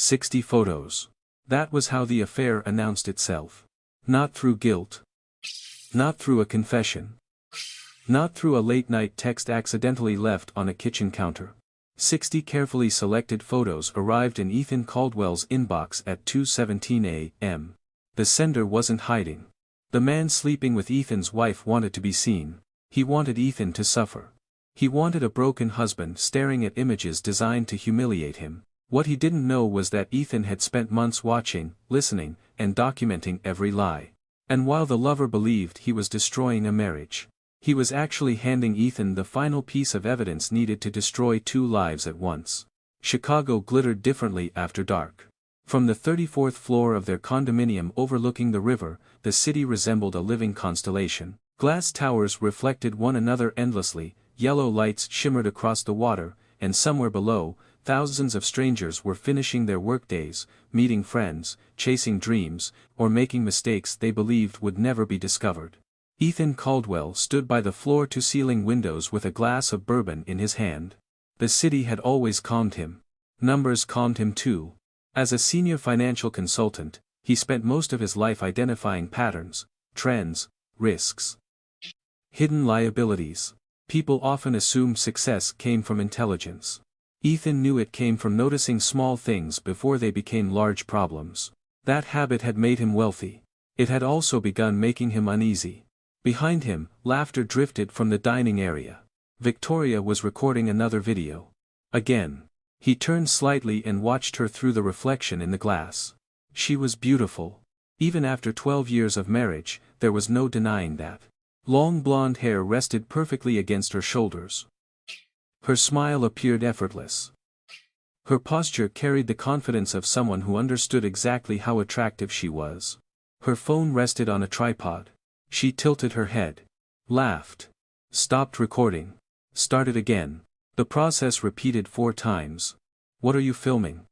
60 photos. That was how the affair announced itself. Not through guilt. Not through a confession. Not through a late-night text accidentally left on a kitchen counter. 60 carefully selected photos arrived in Ethan Caldwell's inbox at 2:17 a.m. The sender wasn't hiding. The man sleeping with Ethan's wife wanted to be seen. He wanted Ethan to suffer. He wanted a broken husband staring at images designed to humiliate him. What he didn't know was that Ethan had spent months watching, listening, and documenting every lie. And while the lover believed he was destroying a marriage, he was actually handing Ethan the final piece of evidence needed to destroy two lives at once. Chicago glittered differently after dark. From the 34th floor of their condominium overlooking the river, the city resembled a living constellation. Glass towers reflected one another endlessly, yellow lights shimmered across the water, and somewhere below, thousands of strangers were finishing their workdays, meeting friends, chasing dreams, or making mistakes they believed would never be discovered. Ethan Caldwell stood by the floor-to-ceiling windows with a glass of bourbon in his hand. The city had always calmed him. Numbers calmed him too. As a senior financial consultant, he spent most of his life identifying patterns, trends, risks, hidden liabilities. People often assumed success came from intelligence. Ethan knew it came from noticing small things before they became large problems. That habit had made him wealthy. It had also begun making him uneasy. Behind him, laughter drifted from the dining area. Victoria was recording another video. Again. He turned slightly and watched her through the reflection in the glass. She was beautiful. Even after 12 years of marriage, there was no denying that. Long blonde hair rested perfectly against her shoulders. Her smile appeared effortless. Her posture carried the confidence of someone who understood exactly how attractive she was. Her phone rested on a tripod. She tilted her head. Laughed. Stopped recording. Started again. The process repeated 4 times. "What are you filming?"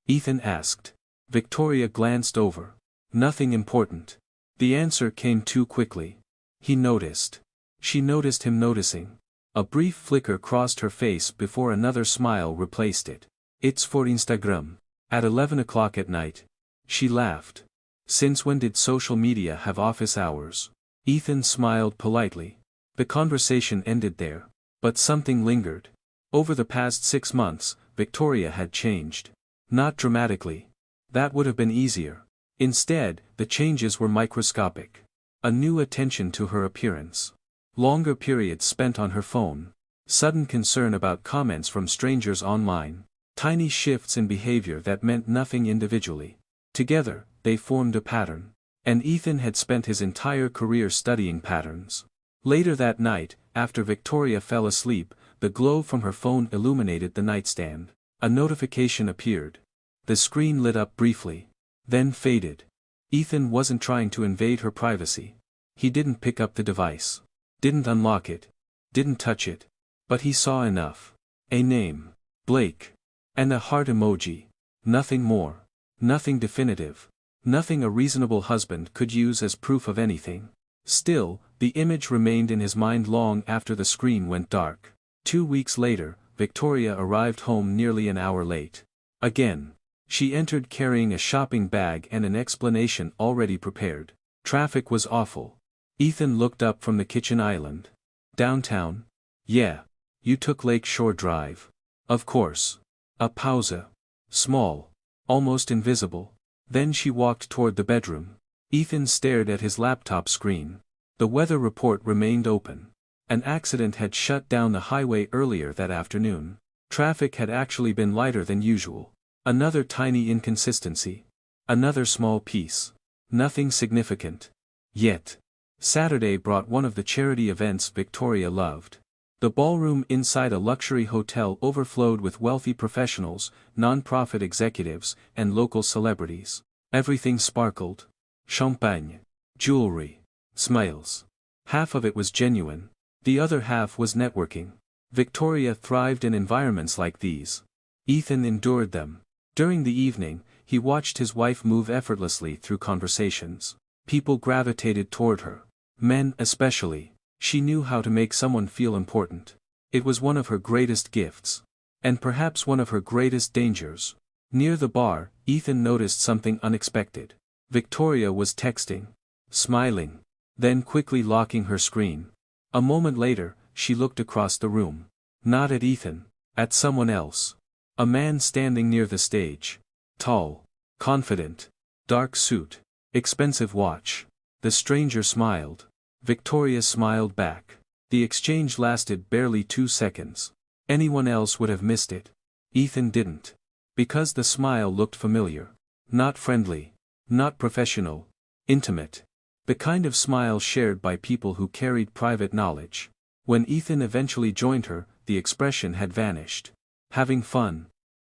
Ethan asked. Victoria glanced over. "Nothing important." The answer came too quickly. He noticed. She noticed him noticing. A brief flicker crossed her face before another smile replaced it. "It's for Instagram." At 11 o'clock at night. She laughed. "Since when did social media have office hours?" Ethan smiled politely. The conversation ended there. But something lingered. Over the past 6 months, Victoria had changed. Not dramatically. That would have been easier. Instead, the changes were microscopic. A new attention to her appearance. Longer periods spent on her phone. Sudden concern about comments from strangers online. Tiny shifts in behavior that meant nothing individually. Together, they formed a pattern. And Ethan had spent his entire career studying patterns. Later that night, after Victoria fell asleep, the glow from her phone illuminated the nightstand. A notification appeared. The screen lit up briefly. Then faded. Ethan wasn't trying to invade her privacy. He didn't pick up the device. Didn't unlock it. Didn't touch it. But he saw enough. A name. Blake. And a heart emoji. Nothing more. Nothing definitive. Nothing a reasonable husband could use as proof of anything. Still, the image remained in his mind long after the screen went dark. 2 weeks later, Victoria arrived home nearly an hour late. Again. She entered carrying a shopping bag and an explanation already prepared. Traffic was awful. Ethan looked up from the kitchen island. "Downtown?" "Yeah. You took Lake Shore Drive." "Of course." A pause. Small. Almost invisible. Then she walked toward the bedroom. Ethan stared at his laptop screen. The weather report remained open. An accident had shut down the highway earlier that afternoon. Traffic had actually been lighter than usual. Another tiny inconsistency. Another small piece. Nothing significant. Yet. Saturday brought one of the charity events Victoria loved. The ballroom inside a luxury hotel overflowed with wealthy professionals, non-profit executives, and local celebrities. Everything sparkled. Champagne. Jewelry. Smiles. Half of it was genuine. The other half was networking. Victoria thrived in environments like these. Ethan endured them. During the evening, he watched his wife move effortlessly through conversations. People gravitated toward her. Men especially. She knew how to make someone feel important. It was one of her greatest gifts. And perhaps one of her greatest dangers. Near the bar, Ethan noticed something unexpected. Victoria was texting. Smiling. Then quickly locking her screen. A moment later, she looked across the room. Not at Ethan. At someone else. A man standing near the stage. Tall. Confident. Dark suit. Expensive watch. The stranger smiled. Victoria smiled back. The exchange lasted barely 2 seconds. Anyone else would have missed it. Ethan didn't. Because the smile looked familiar. Not friendly. Not professional. Intimate. The kind of smile shared by people who carried private knowledge. When Ethan eventually joined her, the expression had vanished. Having fun?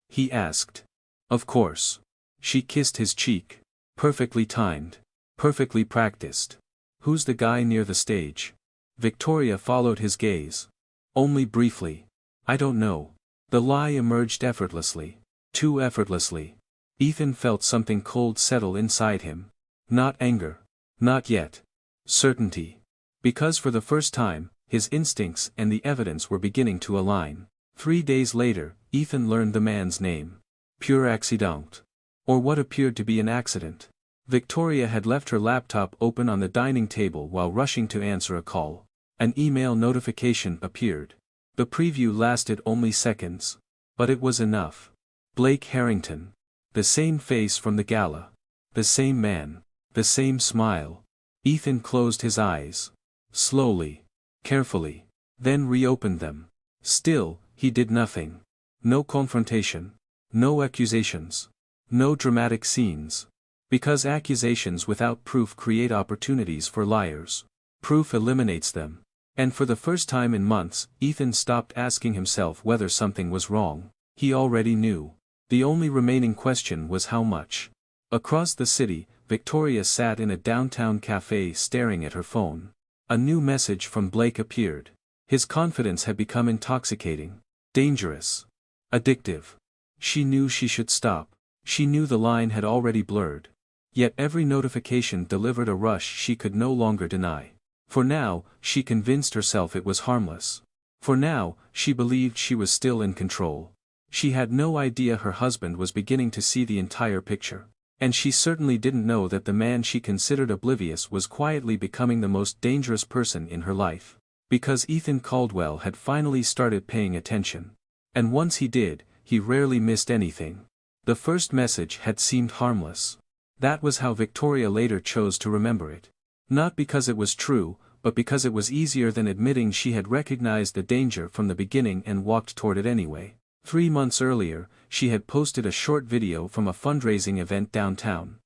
He asked. Of course. She kissed his cheek. Perfectly timed. Perfectly practiced. Who's the guy near the stage? Victoria followed his gaze. Only briefly. I don't know. The lie emerged effortlessly. Too effortlessly. Ethan felt something cold settle inside him. Not anger. Not yet. Certainty. Because for the first time, his instincts and the evidence were beginning to align. 3 days later, Ethan learned the man's name. Pure accident. Or what appeared to be an accident. Victoria had left her laptop open on the dining table while rushing to answer a call. An email notification appeared. The preview lasted only seconds. But it was enough. Blake Harrington. The same face from the gala. The same man. The same smile. Ethan closed his eyes. Slowly. Carefully. Then reopened them. Still, he did nothing. No confrontation. No accusations. No dramatic scenes. Because accusations without proof create opportunities for liars. Proof eliminates them. And for the first time in months, Ethan stopped asking himself whether something was wrong. He already knew. The only remaining question was how much. Across the city, Victoria sat in a downtown cafe staring at her phone. A new message from Blake appeared. His confidence had become intoxicating. Dangerous. Addictive. She knew she should stop. She knew the line had already blurred. Yet every notification delivered a rush she could no longer deny. For now, she convinced herself it was harmless. For now, she believed she was still in control. She had no idea her husband was beginning to see the entire picture. And she certainly didn't know that the man she considered oblivious was quietly becoming the most dangerous person in her life. Because Ethan Caldwell had finally started paying attention. And once he did, he rarely missed anything. The first message had seemed harmless. That was how Victoria later chose to remember it. Not because it was true, but because it was easier than admitting she had recognized the danger from the beginning and walked toward it anyway. 3 months earlier, she had posted a short video from a fundraising event downtown.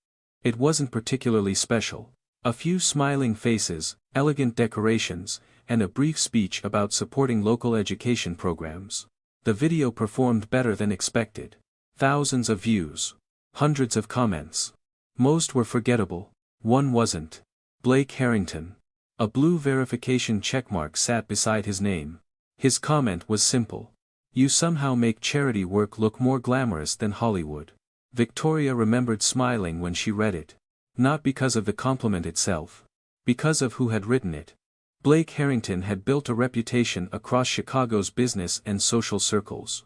It wasn't particularly special. A few smiling faces, elegant decorations, and a brief speech about supporting local education programs. The video performed better than expected. Thousands of views. Hundreds of comments. Most were forgettable. One wasn't. Blake Harrington. A blue verification checkmark sat beside his name. His comment was simple. You somehow make charity work look more glamorous than Hollywood. Victoria remembered smiling when she read it. Not because of the compliment itself. Because of who had written it. Blake Harrington had built a reputation across Chicago's business and social circles.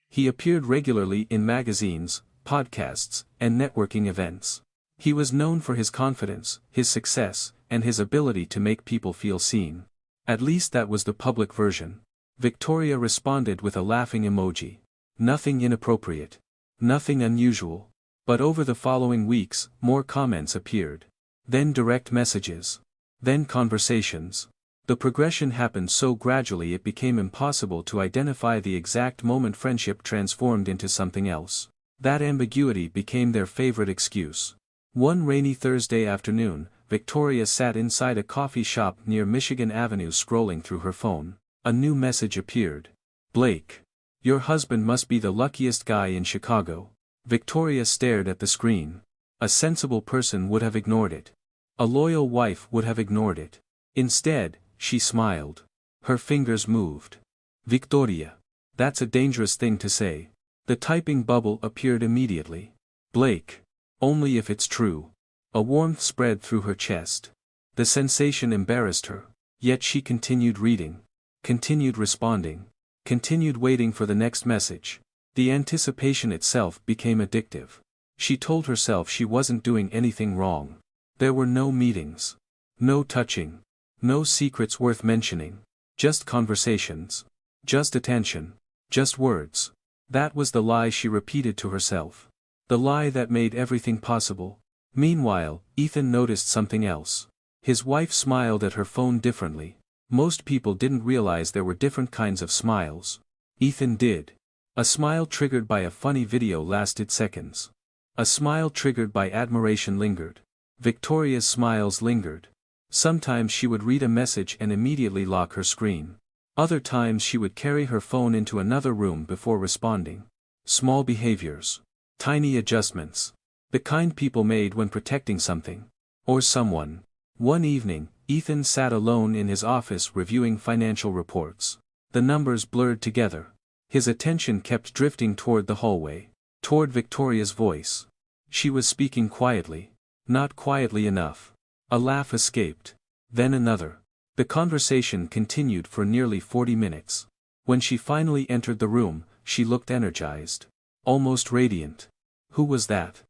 He appeared regularly in magazines, podcasts, and networking events. He was known for his confidence, his success, and his ability to make people feel seen. At least that was the public version. Victoria responded with a laughing emoji. Nothing inappropriate. Nothing unusual. But over the following weeks, more comments appeared. Then direct messages. Then conversations. The progression happened so gradually it became impossible to identify the exact moment friendship transformed into something else. That ambiguity became their favorite excuse. One rainy Thursday afternoon, Victoria sat inside a coffee shop near Michigan Avenue scrolling through her phone. A new message appeared. Blake. Your husband must be the luckiest guy in Chicago. Victoria stared at the screen. A sensible person would have ignored it. A loyal wife would have ignored it. Instead, she smiled. Her fingers moved. Victoria. That's a dangerous thing to say. The typing bubble appeared immediately. Blake. Only if it's true. A warmth spread through her chest. The sensation embarrassed her. Yet she continued reading. Continued responding. Continued waiting for the next message. The anticipation itself became addictive. She told herself she wasn't doing anything wrong. There were no meetings. No touching. No secrets worth mentioning. Just conversations. Just attention. Just words. That was the lie she repeated to herself. The lie that made everything possible. Meanwhile, Ethan noticed something else. His wife smiled at her phone differently. Most people didn't realize there were different kinds of smiles. Ethan did. A smile triggered by a funny video lasted seconds. A smile triggered by admiration lingered. Victoria's smiles lingered. Sometimes she would read a message and immediately lock her screen. Other times she would carry her phone into another room before responding. Small behaviors. Tiny adjustments. The kind people made when protecting something. Or someone. One evening, Ethan sat alone in his office reviewing financial reports. The numbers blurred together. His attention kept drifting toward the hallway. Toward Victoria's voice. She was speaking quietly. Not quietly enough. A laugh escaped. Then another. The conversation continued for nearly 40 minutes. When she finally entered the room, she looked energized. Almost radiant. Who was that?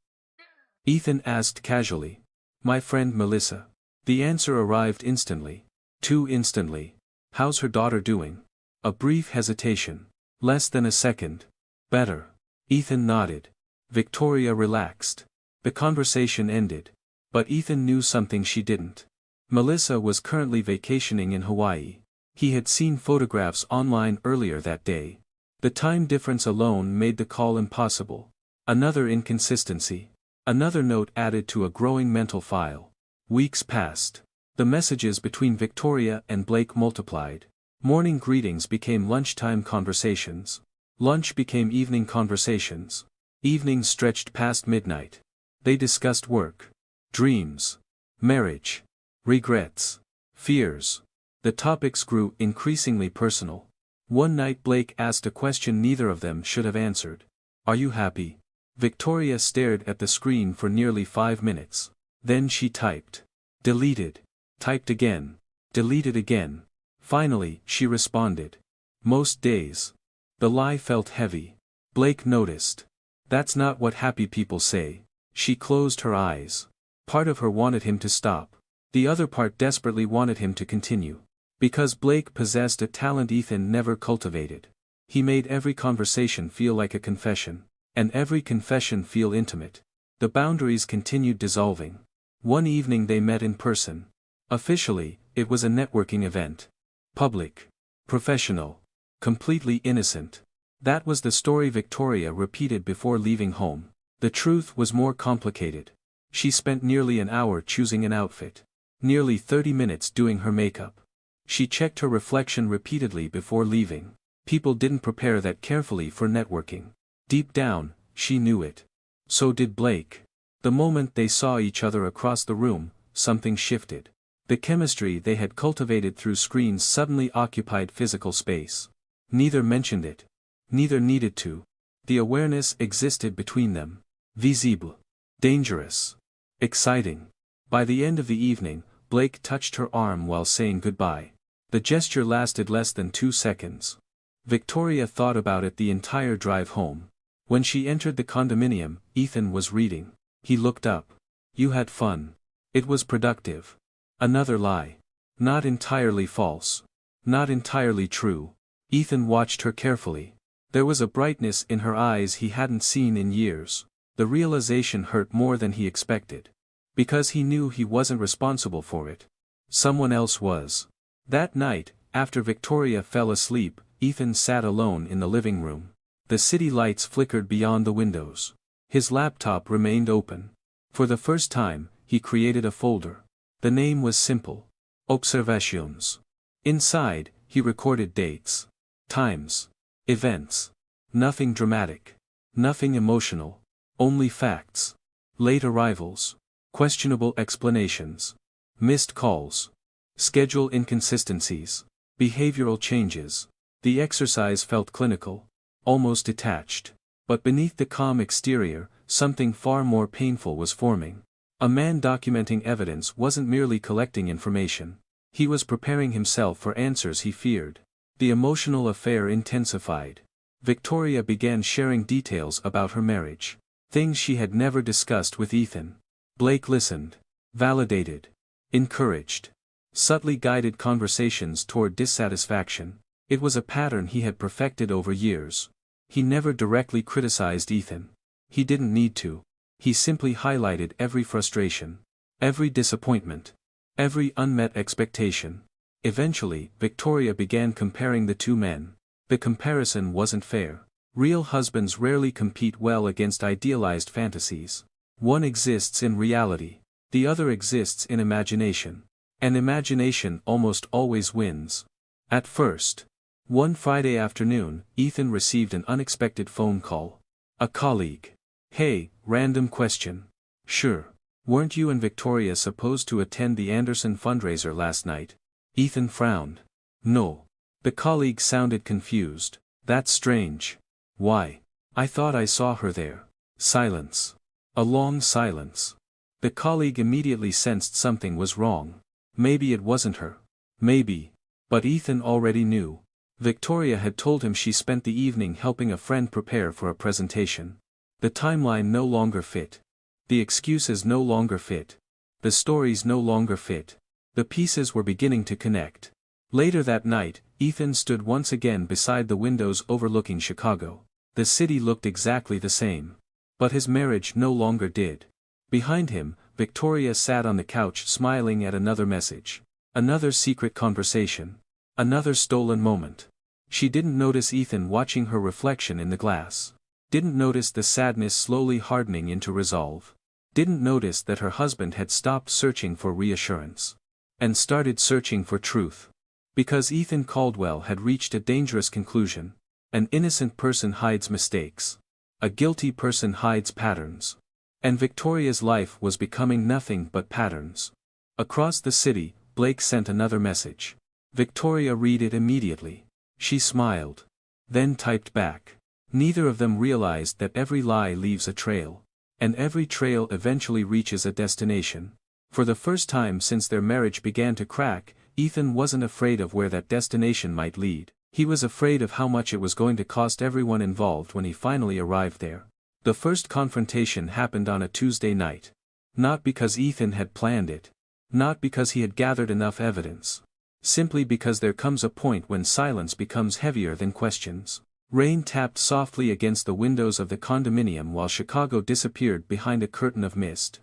Ethan asked casually. My friend Melissa. The answer arrived instantly. Too instantly. How's her daughter doing? A brief hesitation. Less than a second. Better. Ethan nodded. Victoria relaxed. The conversation ended. But Ethan knew something she didn't. Melissa was currently vacationing in Hawaii. He had seen photographs online earlier that day. The time difference alone made the call impossible. Another inconsistency. Another note added to a growing mental file. Weeks passed. The messages between Victoria and Blake multiplied. Morning greetings became lunchtime conversations. Lunch became evening conversations. Evenings stretched past midnight. They discussed work. Dreams. Marriage. Regrets. Fears. The topics grew increasingly personal. One night Blake asked a question neither of them should have answered. Are you happy? Victoria stared at the screen for nearly 5 minutes. Then she typed. Deleted. Typed again. Deleted again. Finally, she responded. Most days. The lie felt heavy. Blake noticed. That's not what happy people say. She closed her eyes. Part of her wanted him to stop. The other part desperately wanted him to continue. Because Blake possessed a talent Ethan never cultivated. He made every conversation feel like a confession. And every confession feel intimate. The boundaries continued dissolving. One evening they met in person. Officially, it was a networking event. Public. Professional. Completely innocent. That was the story Victoria repeated before leaving home. The truth was more complicated. She spent nearly an hour choosing an outfit. Nearly 30 minutes doing her makeup. She checked her reflection repeatedly before leaving. People didn't prepare that carefully for networking. Deep down, she knew it. So did Blake. The moment they saw each other across the room, something shifted. The chemistry they had cultivated through screens suddenly occupied physical space. Neither mentioned it. Neither needed to. The awareness existed between them. Visible. Dangerous. Exciting. By the end of the evening, Blake touched her arm while saying goodbye. The gesture lasted less than 2 seconds. Victoria thought about it the entire drive home. When she entered the condominium, Ethan was reading. He looked up. You had fun. It was productive. Another lie. Not entirely false. Not entirely true. Ethan watched her carefully. There was a brightness in her eyes he hadn't seen in years. The realization hurt more than he expected. Because he knew he wasn't responsible for it. Someone else was. That night, after Victoria fell asleep, Ethan sat alone in the living room. The city lights flickered beyond the windows. His laptop remained open. For the first time, he created a folder. The name was simple. Observations. Inside, he recorded dates. Times. Events. Nothing dramatic. Nothing emotional. Only facts. Late arrivals. Questionable explanations. Missed calls. Schedule inconsistencies. Behavioral changes. The exercise felt clinical. Almost detached. But beneath the calm exterior, something far more painful was forming. A man documenting evidence wasn't merely collecting information. He was preparing himself for answers he feared. The emotional affair intensified. Victoria began sharing details about her marriage. Things she had never discussed with Ethan. Blake listened. Validated. Encouraged. Subtly guided conversations toward dissatisfaction. It was a pattern he had perfected over years. He never directly criticized Ethan. He didn't need to. He simply highlighted every frustration. Every disappointment. Every unmet expectation. Eventually, Victoria began comparing the two men. The comparison wasn't fair. Real husbands rarely compete well against idealized fantasies. One exists in reality. The other exists in imagination. And imagination almost always wins. At first. One Friday afternoon, Ethan received an unexpected phone call. A colleague. "Hey, random question. Sure. Weren't you and Victoria supposed to attend the Anderson fundraiser last night?" Ethan frowned. "No." The colleague sounded confused. "That's strange. Why? I thought I saw her there." Silence. A long silence. The colleague immediately sensed something was wrong. Maybe it wasn't her. Maybe. But Ethan already knew. Victoria had told him she spent the evening helping a friend prepare for a presentation. The timeline no longer fit. The excuses no longer fit. The stories no longer fit. The pieces were beginning to connect. Later that night, Ethan stood once again beside the windows overlooking Chicago. The city looked exactly the same. But his marriage no longer did. Behind him, Victoria sat on the couch smiling at another message. Another secret conversation. Another stolen moment. She didn't notice Ethan watching her reflection in the glass. Didn't notice the sadness slowly hardening into resolve. Didn't notice that her husband had stopped searching for reassurance. And started searching for truth. Because Ethan Caldwell had reached a dangerous conclusion. An innocent person hides mistakes. A guilty person hides patterns. And Victoria's life was becoming nothing but patterns. Across the city, Blake sent another message. Victoria read it immediately. She smiled. Then typed back. Neither of them realized that every lie leaves a trail. And every trail eventually reaches a destination. For the first time since their marriage began to crack, Ethan wasn't afraid of where that destination might lead. He was afraid of how much it was going to cost everyone involved when he finally arrived there. The first confrontation happened on a Tuesday night. Not because Ethan had planned it. Not because he had gathered enough evidence. Simply because there comes a point when silence becomes heavier than questions. Rain tapped softly against the windows of the condominium while Chicago disappeared behind a curtain of mist.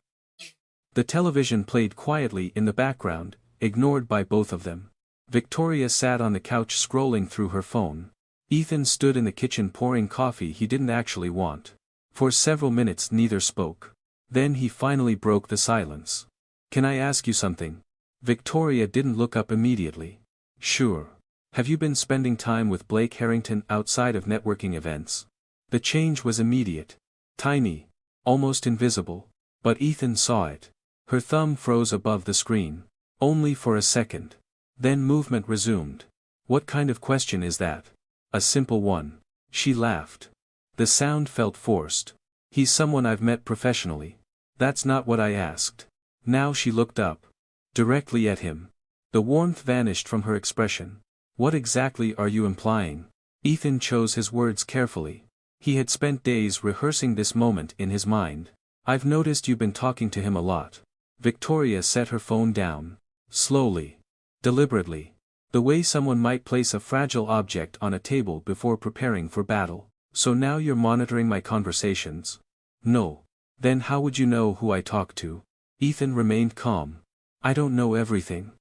The television played quietly in the background, ignored by both of them. Victoria sat on the couch scrolling through her phone. Ethan stood in the kitchen pouring coffee he didn't actually want. For several minutes neither spoke. Then he finally broke the silence. "Can I ask you something?" Victoria didn't look up immediately. "Sure. Have you been spending time with Blake Harrington outside of networking events?" The change was immediate. Tiny. Almost invisible. But Ethan saw it. Her thumb froze above the screen. Only for a second. Then movement resumed. "What kind of question is that?" "A simple one." She laughed. The sound felt forced. "He's someone I've met professionally." "That's not what I asked." Now she looked up. Directly at him. The warmth vanished from her expression. "What exactly are you implying?" Ethan chose his words carefully. He had spent days rehearsing this moment in his mind. "I've noticed you've been talking to him a lot." Victoria set her phone down. Slowly. Deliberately. The way someone might place a fragile object on a table before preparing for battle. "So now you're monitoring my conversations?" "No." "Then how would you know who I talk to?" Ethan remained calm. "I don't know everything.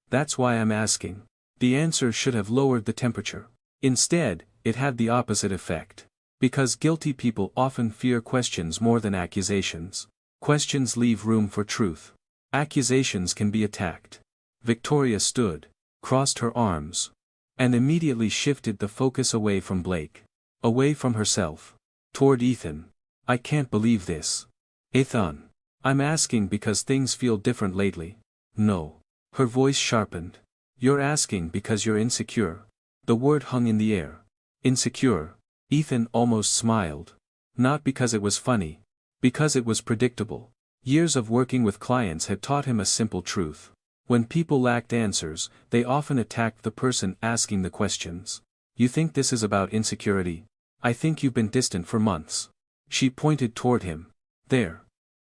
That's why I'm asking." The answer should have lowered the temperature. Instead, it had the opposite effect. Because guilty people often fear questions more than accusations. Questions leave room for truth. Accusations can be attacked. Victoria stood, crossed her arms, and immediately shifted the focus away from Blake. Away from herself. Toward Ethan. "I can't believe this. Ethan. I'm asking because things feel different lately." "No." Her voice sharpened. "You're asking because you're insecure." The word hung in the air. Insecure. Ethan almost smiled. Not because it was funny. Because it was predictable. Years of working with clients had taught him a simple truth. When people lacked answers, they often attacked the person asking the questions. "You think this is about insecurity?" I think you've been distant for months. She pointed toward him. There.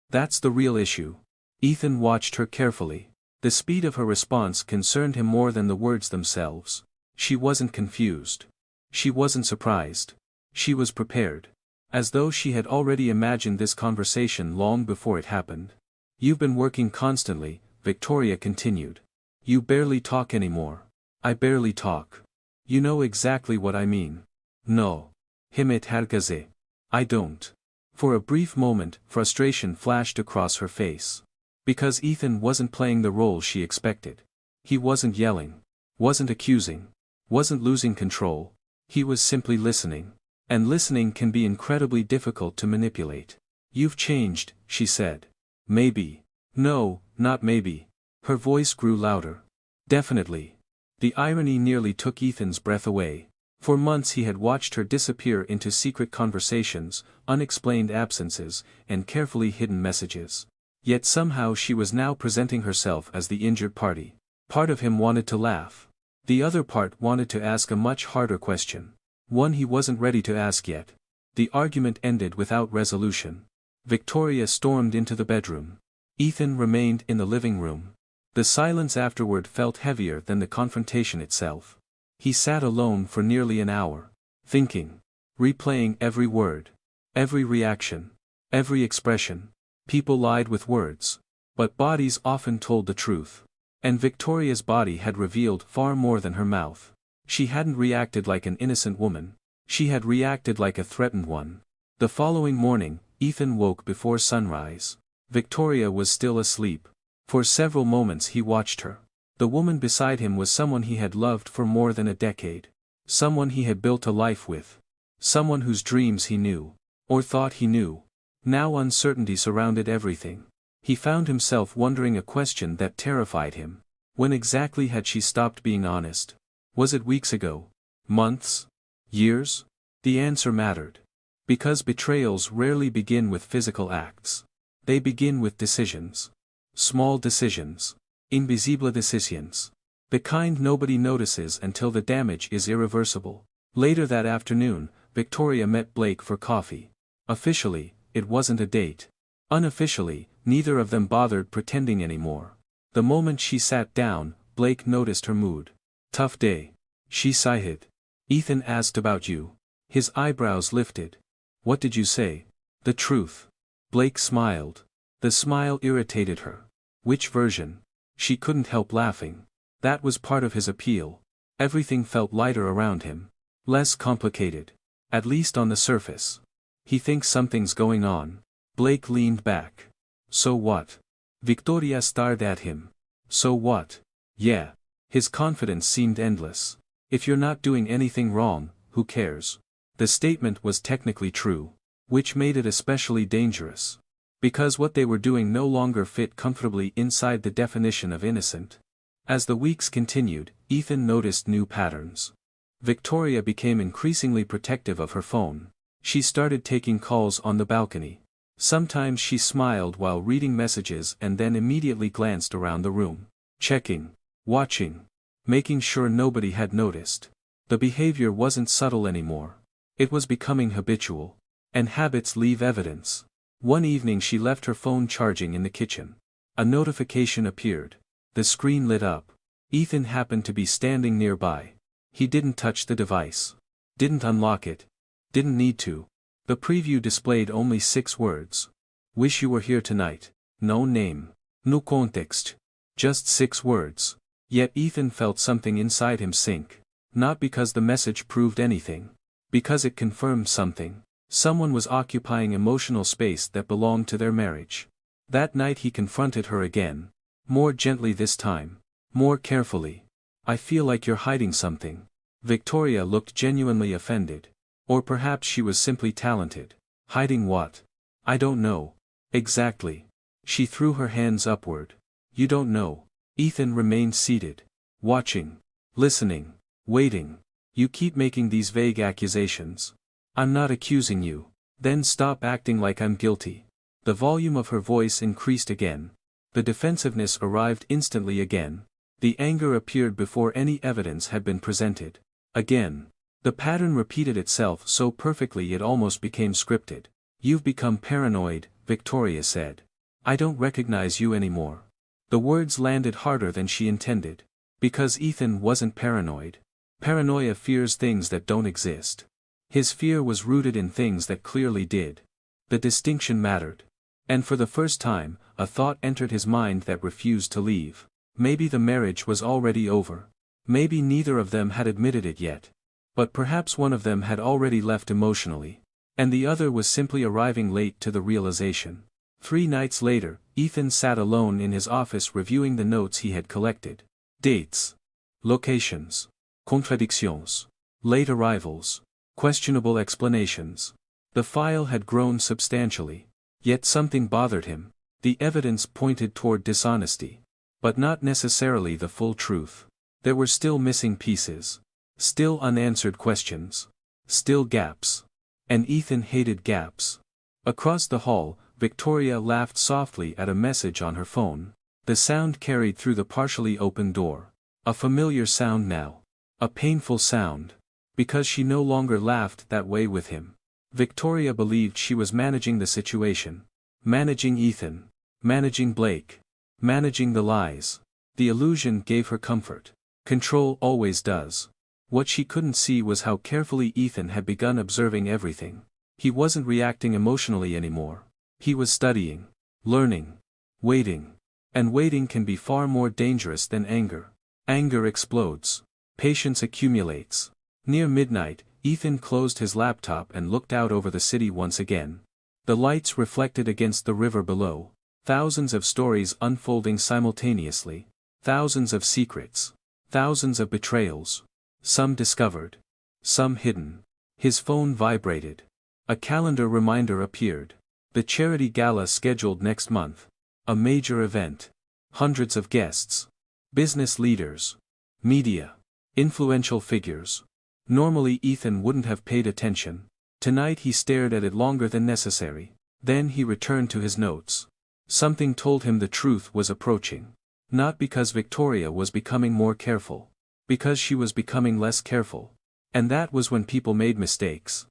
That's the real issue. Ethan watched her carefully. The speed of her response concerned him more than the words themselves. She wasn't confused. She wasn't surprised. She was prepared. As though she had already imagined this conversation long before it happened. You've been working constantly, Victoria continued. You barely talk anymore. I barely talk. You know exactly what I mean. No. Himmet herkese. I don't. For a brief moment, frustration flashed across her face. Because Ethan wasn't playing the role she expected. He wasn't yelling. Wasn't accusing. Wasn't losing control. He was simply listening. And listening can be incredibly difficult to manipulate. You've changed, she said. Maybe. No, not maybe. Her voice grew louder. Definitely. The irony nearly took Ethan's breath away. For months he had watched her disappear into secret conversations, unexplained absences, and carefully hidden messages. Yet somehow she was now presenting herself as the injured party. Part of him wanted to laugh. The other part wanted to ask a much harder question. One he wasn't ready to ask yet. The argument ended without resolution. Victoria stormed into the bedroom. Ethan remained in the living room. The silence afterward felt heavier than the confrontation itself. He sat alone for nearly an hour. Thinking. Replaying every word. Every reaction. Every expression. People lied with words. But bodies often told the truth. And Victoria's body had revealed far more than her mouth. She hadn't reacted like an innocent woman. She had reacted like a threatened one. The following morning, Ethan woke before sunrise. Victoria was still asleep. For several moments he watched her. The woman beside him was someone he had loved for more than a decade. Someone he had built a life with. Someone whose dreams he knew. Or thought he knew. Now uncertainty surrounded everything. He found himself wondering a question that terrified him. When exactly had she stopped being honest? Was it weeks ago? Months? Years? The answer mattered. Because betrayals rarely begin with physical acts. They begin with decisions. Small decisions. Invisible decisions. The kind nobody notices until the damage is irreversible. Later that afternoon, Victoria met Blake for coffee. Officially, it wasn't a date. Unofficially, neither of them bothered pretending anymore. The moment she sat down, Blake noticed her mood. Tough day. She sighed. Ethan asked about you. His eyebrows lifted. What did you say? The truth. Blake smiled. The smile irritated her. Which version? She couldn't help laughing. That was part of his appeal. Everything felt lighter around him. Less complicated. At least on the surface. He thinks something's going on. Blake leaned back. So what? Victoria stared at him. So what? Yeah. His confidence seemed endless. If you're not doing anything wrong, who cares? The statement was technically true. Which made it especially dangerous. Because what they were doing no longer fit comfortably inside the definition of innocent. As the weeks continued, Ethan noticed new patterns. Victoria became increasingly protective of her phone. She started taking calls on the balcony. Sometimes she smiled while reading messages and then immediately glanced around the room. Checking. Watching. Making sure nobody had noticed. The behavior wasn't subtle anymore. It was becoming habitual. And habits leave evidence. One evening she left her phone charging in the kitchen. A notification appeared. The screen lit up. Ethan happened to be standing nearby. He didn't touch the device. Didn't unlock it. Didn't need to. The preview displayed only 6 words. Wish you were here tonight. No name. No context. Just 6 words. Yet Ethan felt something inside him sink. Not because the message proved anything. Because it confirmed something. Someone was occupying emotional space that belonged to their marriage. That night he confronted her again. More gently this time. More carefully. I feel like you're hiding something. Victoria looked genuinely offended. Or perhaps she was simply talented. Hiding what? I don't know. Exactly. She threw her hands upward. You don't know. Ethan remained seated. Watching. Listening. Waiting. You keep making these vague accusations. I'm not accusing you. Then stop acting like I'm guilty. The volume of her voice increased again. The defensiveness arrived instantly again. The anger appeared before any evidence had been presented. Again. The pattern repeated itself so perfectly it almost became scripted. "You've become paranoid," Victoria said. "I don't recognize you anymore." The words landed harder than she intended. Because Ethan wasn't paranoid. Paranoia fears things that don't exist. His fear was rooted in things that clearly did. The distinction mattered. And for the first time, a thought entered his mind that refused to leave. Maybe the marriage was already over. Maybe neither of them had admitted it yet. But perhaps one of them had already left emotionally. And the other was simply arriving late to the realization. 3 nights later, Ethan sat alone in his office reviewing the notes he had collected. Dates. Locations. Contradictions. Late arrivals. Questionable explanations. The file had grown substantially. Yet something bothered him. The evidence pointed toward dishonesty. But not necessarily the full truth. There were still missing pieces. Still unanswered questions. Still gaps. And Ethan hated gaps. Across the hall, Victoria laughed softly at a message on her phone. The sound carried through the partially open door. A familiar sound now. A painful sound. Because she no longer laughed that way with him. Victoria believed she was managing the situation. Managing Ethan. Managing Blake. Managing the lies. The illusion gave her comfort. Control always does. What she couldn't see was how carefully Ethan had begun observing everything. He wasn't reacting emotionally anymore. He was studying. Learning. Waiting. And waiting can be far more dangerous than anger. Anger explodes. Patience accumulates. Near midnight, Ethan closed his laptop and looked out over the city once again. The lights reflected against the river below. Thousands of stories unfolding simultaneously. Thousands of secrets. Thousands of betrayals. Some discovered. Some hidden. His phone vibrated. A calendar reminder appeared. The charity gala scheduled next month. A major event. Hundreds of guests. Business leaders. Media. Influential figures. Normally Ethan wouldn't have paid attention. Tonight he stared at it longer than necessary. Then he returned to his notes. Something told him the truth was approaching. Not because Victoria was becoming more careful. Because she was becoming less careful. And that was when people made mistakes.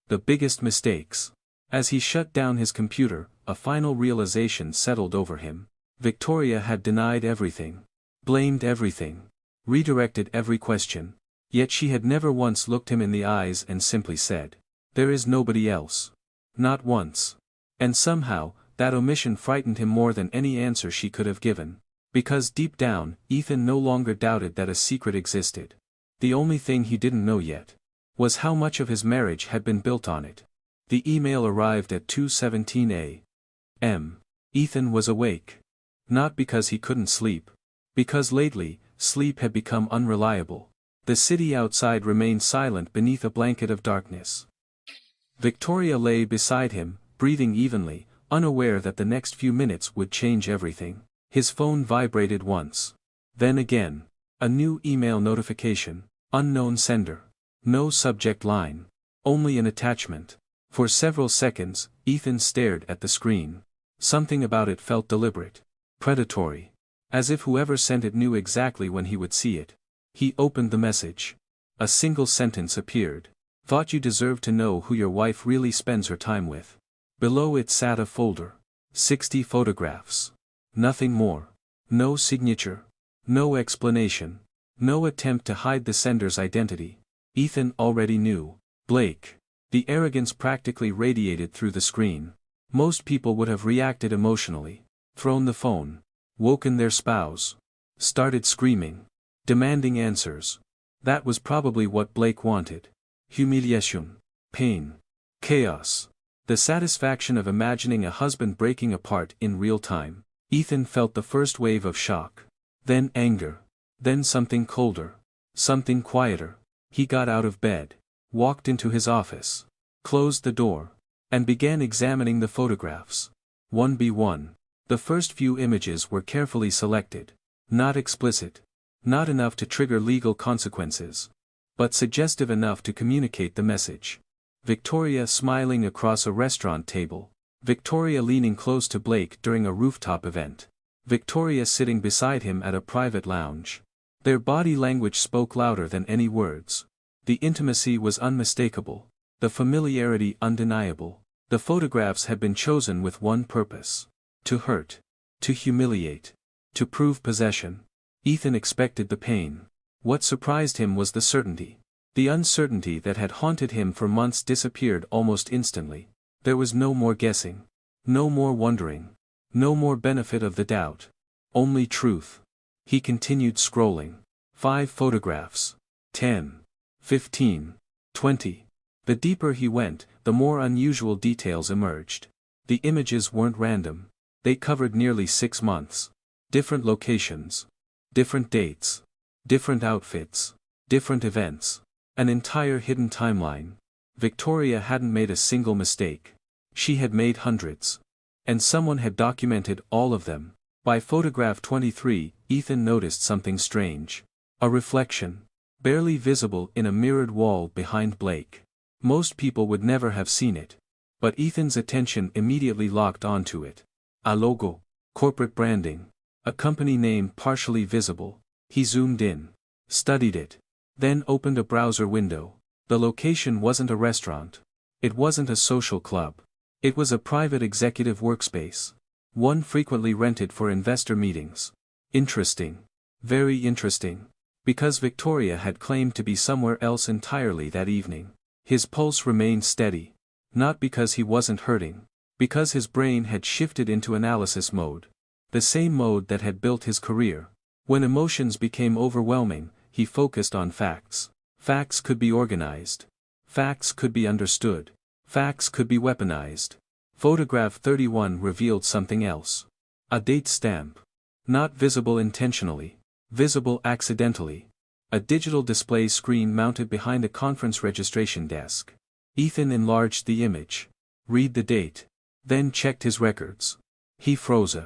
The biggest mistakes. As he shut down his computer, a final realization settled over him. Victoria had denied everything. Blamed everything. Redirected every question. Yet she had never once looked him in the eyes and simply said, "There is nobody else." Not once. And somehow, that omission frightened him more than any answer she could have given. Because deep down, Ethan no longer doubted that a secret existed. The only thing he didn't know yet was how much of his marriage had been built on it. The email arrived at 2:17 a.m. Ethan was awake. Not because he couldn't sleep. Because lately, sleep had become unreliable. The city outside remained silent beneath a blanket of darkness. Victoria lay beside him, breathing evenly, unaware that the next few minutes would change everything. His phone vibrated once. Then again. A new email notification. Unknown sender. No subject line. Only an attachment. For several seconds, Ethan stared at the screen. Something about it felt deliberate. Predatory. As if whoever sent it knew exactly when he would see it. He opened the message. A single sentence appeared. "Thought you deserved to know who your wife really spends her time with." Below it sat a folder. 60 photographs. Nothing more. No signature. No explanation. No attempt to hide the sender's identity. Ethan already knew. Blake. The arrogance practically radiated through the screen. Most people would have reacted emotionally. Thrown the phone. Woken their spouse. Started screaming. Demanding answers. That was probably what Blake wanted. Humiliation. Pain. Chaos. The satisfaction of imagining a husband breaking apart in real time. Ethan felt the first wave of shock. Then anger. Then something colder. Something quieter. He got out of bed. Walked into his office. Closed the door. And began examining the photographs. One by one. The first few images were carefully selected. Not explicit. Not enough to trigger legal consequences. But suggestive enough to communicate the message. Victoria smiling across a restaurant table. Victoria leaning close to Blake during a rooftop event. Victoria sitting beside him at a private lounge. Their body language spoke louder than any words. The intimacy was unmistakable, the familiarity undeniable. The photographs had been chosen with one purpose: to hurt, to humiliate, to prove possession. Ethan expected the pain. What surprised him was the certainty. The uncertainty that had haunted him for months disappeared almost instantly. There was no more guessing, no more wondering, no more benefit of the doubt. Only truth. He continued scrolling. 5 photographs. 10. 15. 20. The deeper he went, the more unusual details emerged. The images weren't random. They covered nearly 6 months. Different locations. Different dates. Different outfits. Different events. An entire hidden timeline. Victoria hadn't made a single mistake. She had made hundreds. And someone had documented all of them. By photograph 23, Ethan noticed something strange. A reflection. Barely visible in a mirrored wall behind Blake. Most people would never have seen it. But Ethan's attention immediately locked onto it. A logo. Corporate branding. A company name partially visible. He zoomed in. Studied it. Then opened a browser window. The location wasn't a restaurant. It wasn't a social club. It was a private executive workspace. One frequently rented for investor meetings. Interesting. Very interesting. Because Victoria had claimed to be somewhere else entirely that evening. His pulse remained steady. Not because he wasn't hurting. Because his brain had shifted into analysis mode. The same mode that had built his career. When emotions became overwhelming, he focused on facts. Facts could be organized. Facts could be understood. Facts could be weaponized. Photograph 31 revealed something else. A date stamp. Not visible intentionally. Visible accidentally. A digital display screen mounted behind a conference registration desk. Ethan enlarged the image. Read the date. Then checked his records. He froze.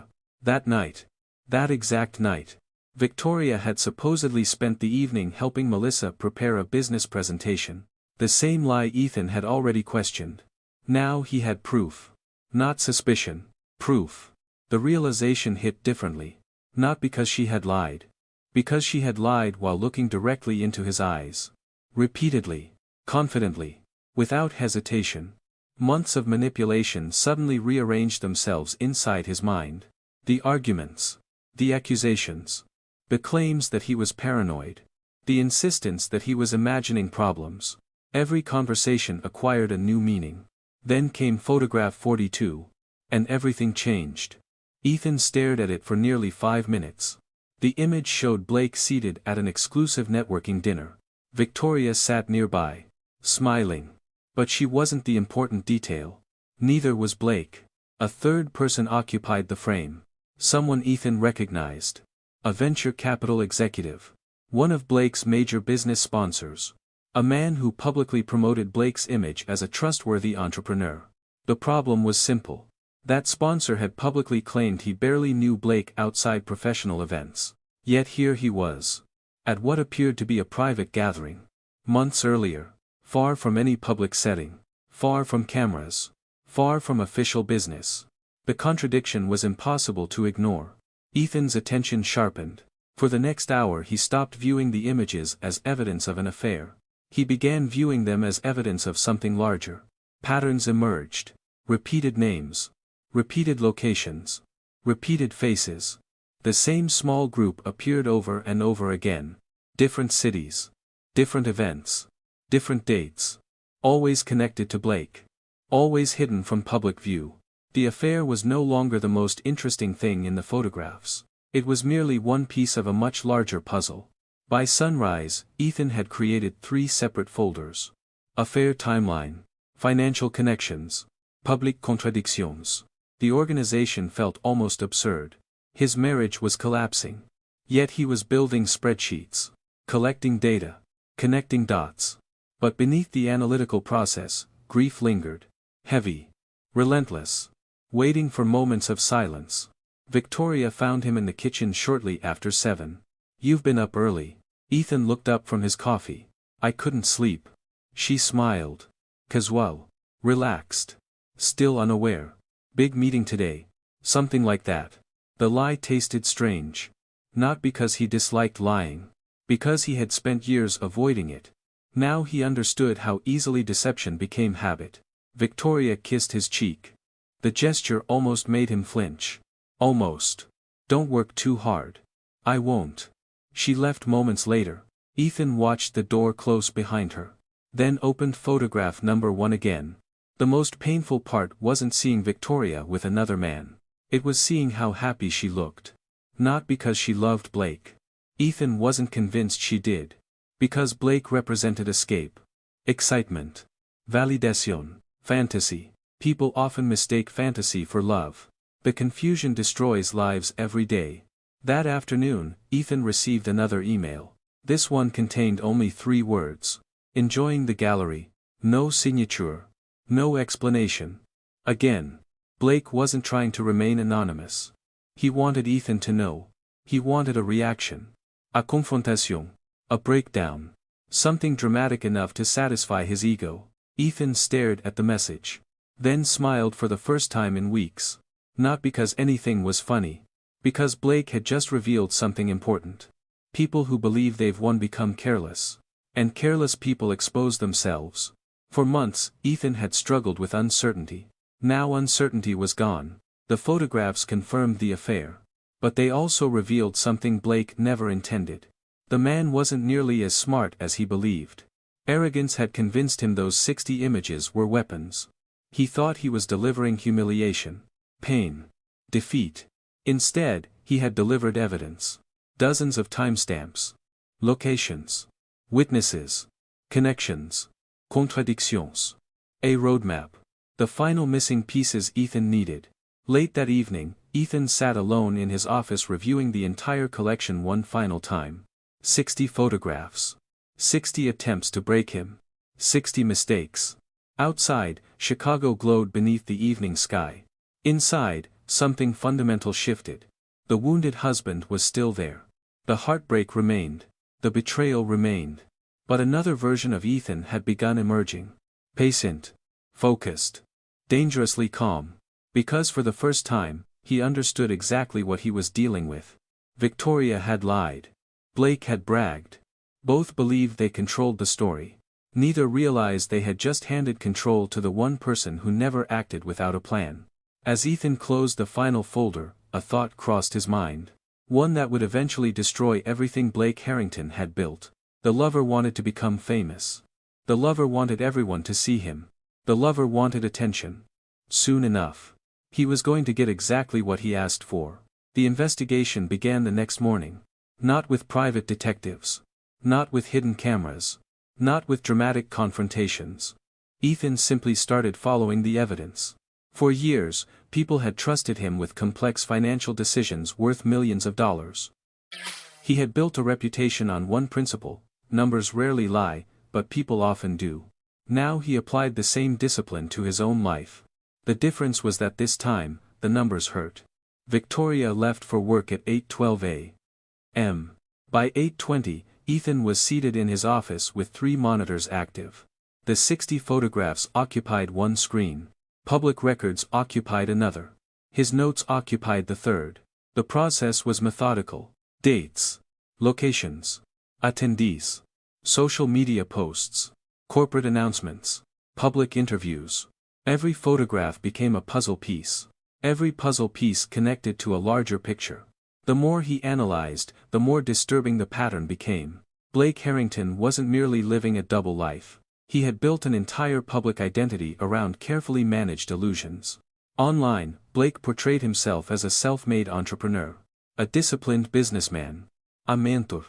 That night. That exact night. Victoria had supposedly spent the evening helping Melissa prepare a business presentation. The same lie Ethan had already questioned. Now he had proof. Not suspicion. Proof. The realization hit differently. Not because she had lied. Because she had lied while looking directly into his eyes. Repeatedly. Confidently. Without hesitation. Months of manipulation suddenly rearranged themselves inside his mind. The arguments. The accusations. The claims that he was paranoid. The insistence that he was imagining problems. Every conversation acquired a new meaning. Then came photograph 42. And everything changed. Ethan stared at it for nearly 5 minutes. The image showed Blake seated at an exclusive networking dinner. Victoria sat nearby, smiling. But she wasn't the important detail. Neither was Blake. A third person occupied the frame. Someone Ethan recognized. A venture capital executive. One of Blake's major business sponsors. A man who publicly promoted Blake's image as a trustworthy entrepreneur. The problem was simple. That sponsor had publicly claimed he barely knew Blake outside professional events. Yet here he was. At what appeared to be a private gathering. Months earlier. Far from any public setting. Far from cameras. Far from official business. The contradiction was impossible to ignore. Ethan's attention sharpened. For the next hour he stopped viewing the images as evidence of an affair. He began viewing them as evidence of something larger. Patterns emerged. Repeated names. Repeated locations. Repeated faces. The same small group appeared over and over again. Different cities. Different events. Different dates. Always connected to Blake. Always hidden from public view. The affair was no longer the most interesting thing in the photographs. It was merely one piece of a much larger puzzle. By sunrise, Ethan had created 3 separate folders. Affair timeline. Financial connections. Public contradictions. The organization felt almost absurd. His marriage was collapsing. Yet he was building spreadsheets. Collecting data. Connecting dots. But beneath the analytical process, grief lingered. Heavy. Relentless. Waiting for moments of silence. Victoria found him in the kitchen shortly after 7. "You've been up early." Ethan looked up from his coffee. "I couldn't sleep." She smiled. Casual. Relaxed. Still unaware. "Big meeting today." Something like that. The lie tasted strange. Not because he disliked lying. Because he had spent years avoiding it. Now he understood how easily deception became habit. Victoria kissed his cheek. The gesture almost made him flinch. Almost. Don't work too hard. I won't. She left moments later. Ethan watched the door close behind her. Then opened photograph number 1 again. The most painful part wasn't seeing Victoria with another man. It was seeing how happy she looked. Not because she loved Blake. Ethan wasn't convinced she did. Because Blake represented escape. Excitement. Validation. Fantasy. People often mistake fantasy for love. The confusion destroys lives every day. That afternoon, Ethan received another email. This one contained only 3 words. Enjoying the gallery. No signature. No explanation. Again. Blake wasn't trying to remain anonymous. He wanted Ethan to know. He wanted a reaction. A confrontation. A breakdown. Something dramatic enough to satisfy his ego. Ethan stared at the message. Then smiled for the first time in weeks. Not because anything was funny. Because Blake had just revealed something important. People who believe they've won become careless. And careless people expose themselves. For months, Ethan had struggled with uncertainty. Now uncertainty was gone. The photographs confirmed the affair. But they also revealed something Blake never intended. The man wasn't nearly as smart as he believed. Arrogance had convinced him those 60 images were weapons. He thought he was delivering humiliation, pain, defeat. Instead, he had delivered evidence. Dozens of timestamps. Locations. Witnesses. Connections. Contradictions. A roadmap. The final missing pieces Ethan needed. Late that evening, Ethan sat alone in his office reviewing the entire collection one final time. 60 photographs. 60 attempts to break him. 60 mistakes. Outside, Chicago glowed beneath the evening sky. Inside, something fundamental shifted. The wounded husband was still there. The heartbreak remained. The betrayal remained. But another version of Ethan had begun emerging. Patient. Focused. Dangerously calm. Because for the first time, he understood exactly what he was dealing with. Victoria had lied. Blake had bragged. Both believed they controlled the story. Neither realized they had just handed control to the one person who never acted without a plan. As Ethan closed the final folder, a thought crossed his mind. One that would eventually destroy everything Blake Harrington had built. The lover wanted to become famous. The lover wanted everyone to see him. The lover wanted attention. Soon enough. He was going to get exactly what he asked for. The investigation began the next morning. Not with private detectives. Not with hidden cameras. Not with dramatic confrontations. Ethan simply started following the evidence. For years, people had trusted him with complex financial decisions worth millions of dollars. He had built a reputation on one principle: numbers rarely lie, but people often do. Now he applied the same discipline to his own life. The difference was that this time, the numbers hurt. Victoria left for work at 8:12 a.m. By 8:20, Ethan was seated in his office with 3 monitors active. The 60 photographs occupied one screen. Public records occupied another. His notes occupied the third. The process was methodical. Dates. Locations. Attendees. Social media posts. Corporate announcements. Public interviews. Every photograph became a puzzle piece. Every puzzle piece connected to a larger picture. The more he analyzed, the more disturbing the pattern became. Blake Harrington wasn't merely living a double life. He had built an entire public identity around carefully managed illusions. Online, Blake portrayed himself as a self-made entrepreneur. A disciplined businessman. A mentor.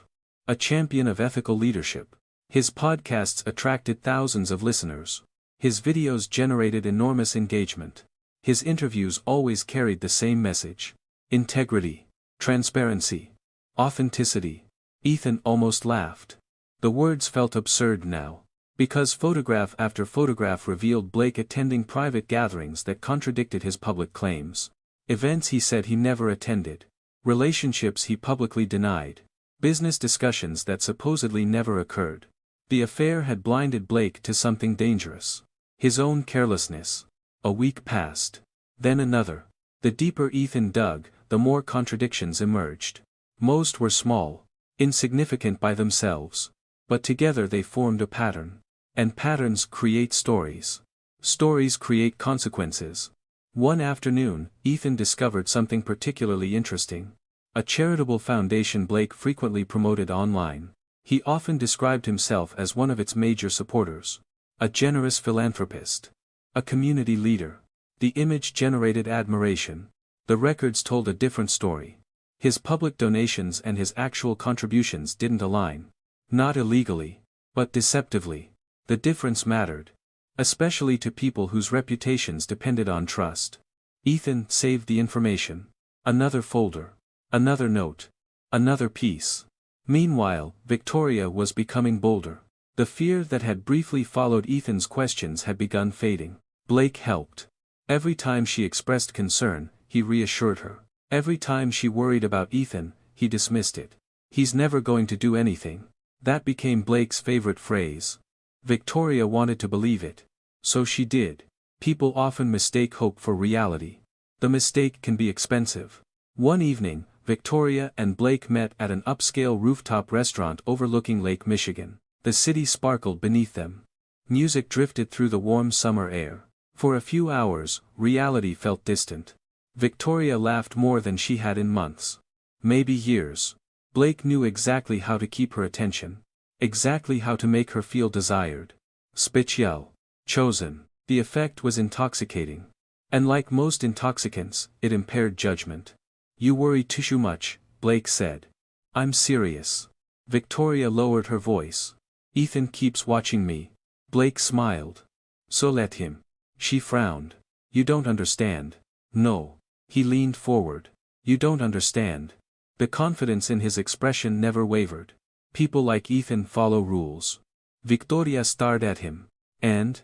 A champion of ethical leadership. His podcasts attracted thousands of listeners. His videos generated enormous engagement. His interviews always carried the same message. Integrity. Transparency. Authenticity. Ethan almost laughed. The words felt absurd now. Because photograph after photograph revealed Blake attending private gatherings that contradicted his public claims. Events he said he never attended. Relationships he publicly denied. Business discussions that supposedly never occurred. The affair had blinded Blake to something dangerous. His own carelessness. A week passed. Then another. The deeper Ethan dug, the more contradictions emerged. Most were small. Insignificant by themselves. But together they formed a pattern. And patterns create stories. Stories create consequences. One afternoon, Ethan discovered something particularly interesting. A charitable foundation Blake frequently promoted online. He often described himself as one of its major supporters. A generous philanthropist. A community leader. The image generated admiration. The records told a different story. His public donations and his actual contributions didn't align. Not illegally, but deceptively. The difference mattered. Especially to people whose reputations depended on trust. Ethan saved the information. Another folder. Another note. Another piece. Meanwhile, Victoria was becoming bolder. The fear that had briefly followed Ethan's questions had begun fading. Blake helped. Every time she expressed concern, he reassured her. Every time she worried about Ethan, he dismissed it. He's never going to do anything. That became Blake's favorite phrase. Victoria wanted to believe it. So she did. People often mistake hope for reality. The mistake can be expensive. One evening, Victoria and Blake met at an upscale rooftop restaurant overlooking Lake Michigan. The city sparkled beneath them. Music drifted through the warm summer air. For a few hours, reality felt distant. Victoria laughed more than she had in months. Maybe years. Blake knew exactly how to keep her attention. Exactly how to make her feel desired. Special. Chosen. The effect was intoxicating. And like most intoxicants, it impaired judgment. You worry too much, Blake said. I'm serious. Victoria lowered her voice. Ethan keeps watching me. Blake smiled. So let him. She frowned. You don't understand. No. He leaned forward. You don't understand. The confidence in his expression never wavered. People like Ethan follow rules. Victoria stared at him. And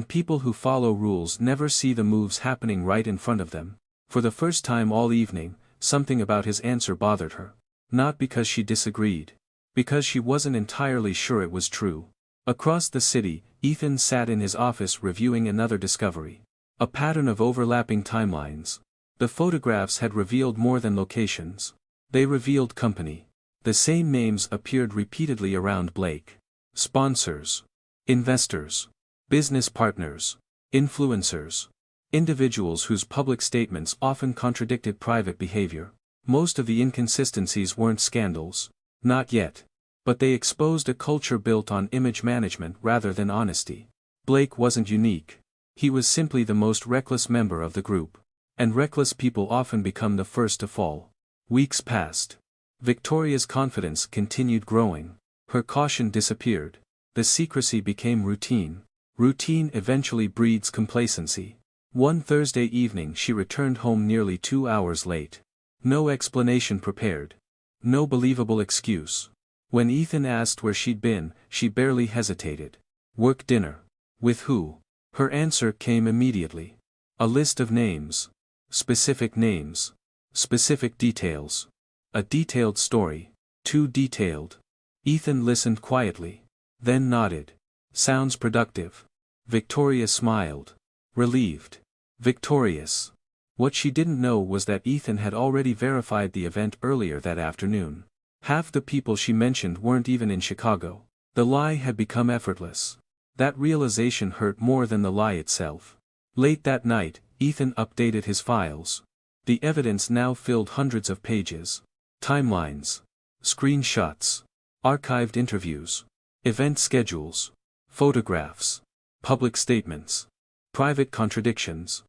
people who follow rules never see the moves happening right in front of them. For the first time all evening, something about his answer bothered her. Not because she disagreed. Because she wasn't entirely sure it was true. Across the city, Ethan sat in his office reviewing another discovery. A pattern of overlapping timelines. The photographs had revealed more than locations. They revealed company. The same names appeared repeatedly around Blake. Sponsors. Investors. Business partners. Influencers. Individuals whose public statements often contradicted private behavior. Most of the inconsistencies weren't scandals. Not yet. But they exposed a culture built on image management rather than honesty. Blake wasn't unique. He was simply the most reckless member of the group. And reckless people often become the first to fall. Weeks passed. Victoria's confidence continued growing. Her caution disappeared. The secrecy became routine. Routine eventually breeds complacency. One Thursday evening she returned home nearly 2 hours late. No explanation prepared. No believable excuse. When Ethan asked where she'd been, she barely hesitated. Work dinner. With who? Her answer came immediately. A list of names. Specific names. Specific details. A detailed story. Too detailed. Ethan listened quietly. Then nodded. Sounds productive. Victoria smiled. Relieved. Victorious. What she didn't know was that Ethan had already verified the event earlier that afternoon. Half the people she mentioned weren't even in Chicago. The lie had become effortless. That realization hurt more than the lie itself. Late that night, Ethan updated his files. The evidence now filled hundreds of pages. Timelines. Screenshots. Archived interviews. Event schedules. Photographs. Public statements. Private contradictions.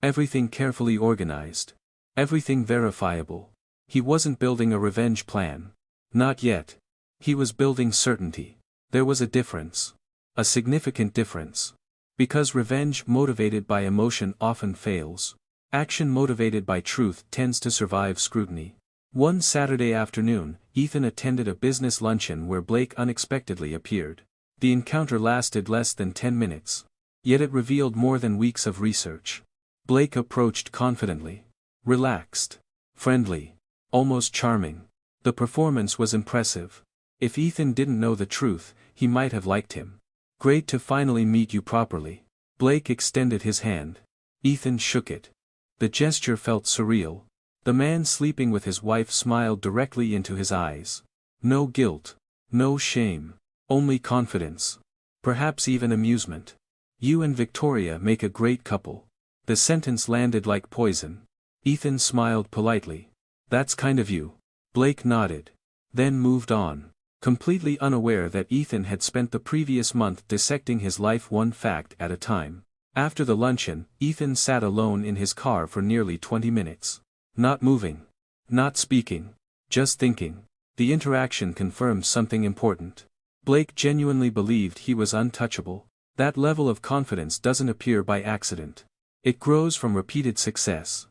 Everything carefully organized. Everything verifiable. He wasn't building a revenge plan. Not yet. He was building certainty. There was a difference. A significant difference. Because revenge motivated by emotion often fails. Action motivated by truth tends to survive scrutiny. One Saturday afternoon, Ethan attended a business luncheon where Blake unexpectedly appeared. The encounter lasted less than 10 minutes. Yet it revealed more than weeks of research. Blake approached confidently. Relaxed. Friendly. Almost charming. The performance was impressive. If Ethan didn't know the truth, he might have liked him. Great to finally meet you properly. Blake extended his hand. Ethan shook it. The gesture felt surreal. The man sleeping with his wife smiled directly into his eyes. No guilt. No shame. Only confidence. Perhaps even amusement. You and Victoria make a great couple. The sentence landed like poison. Ethan smiled politely. That's kind of you. Blake nodded. Then moved on, completely unaware that Ethan had spent the previous month dissecting his life one fact at a time. After the luncheon, Ethan sat alone in his car for nearly 20 minutes. Not moving. Not speaking. Just thinking. The interaction confirmed something important. Blake genuinely believed he was untouchable. That level of confidence doesn't appear by accident. It grows from repeated success.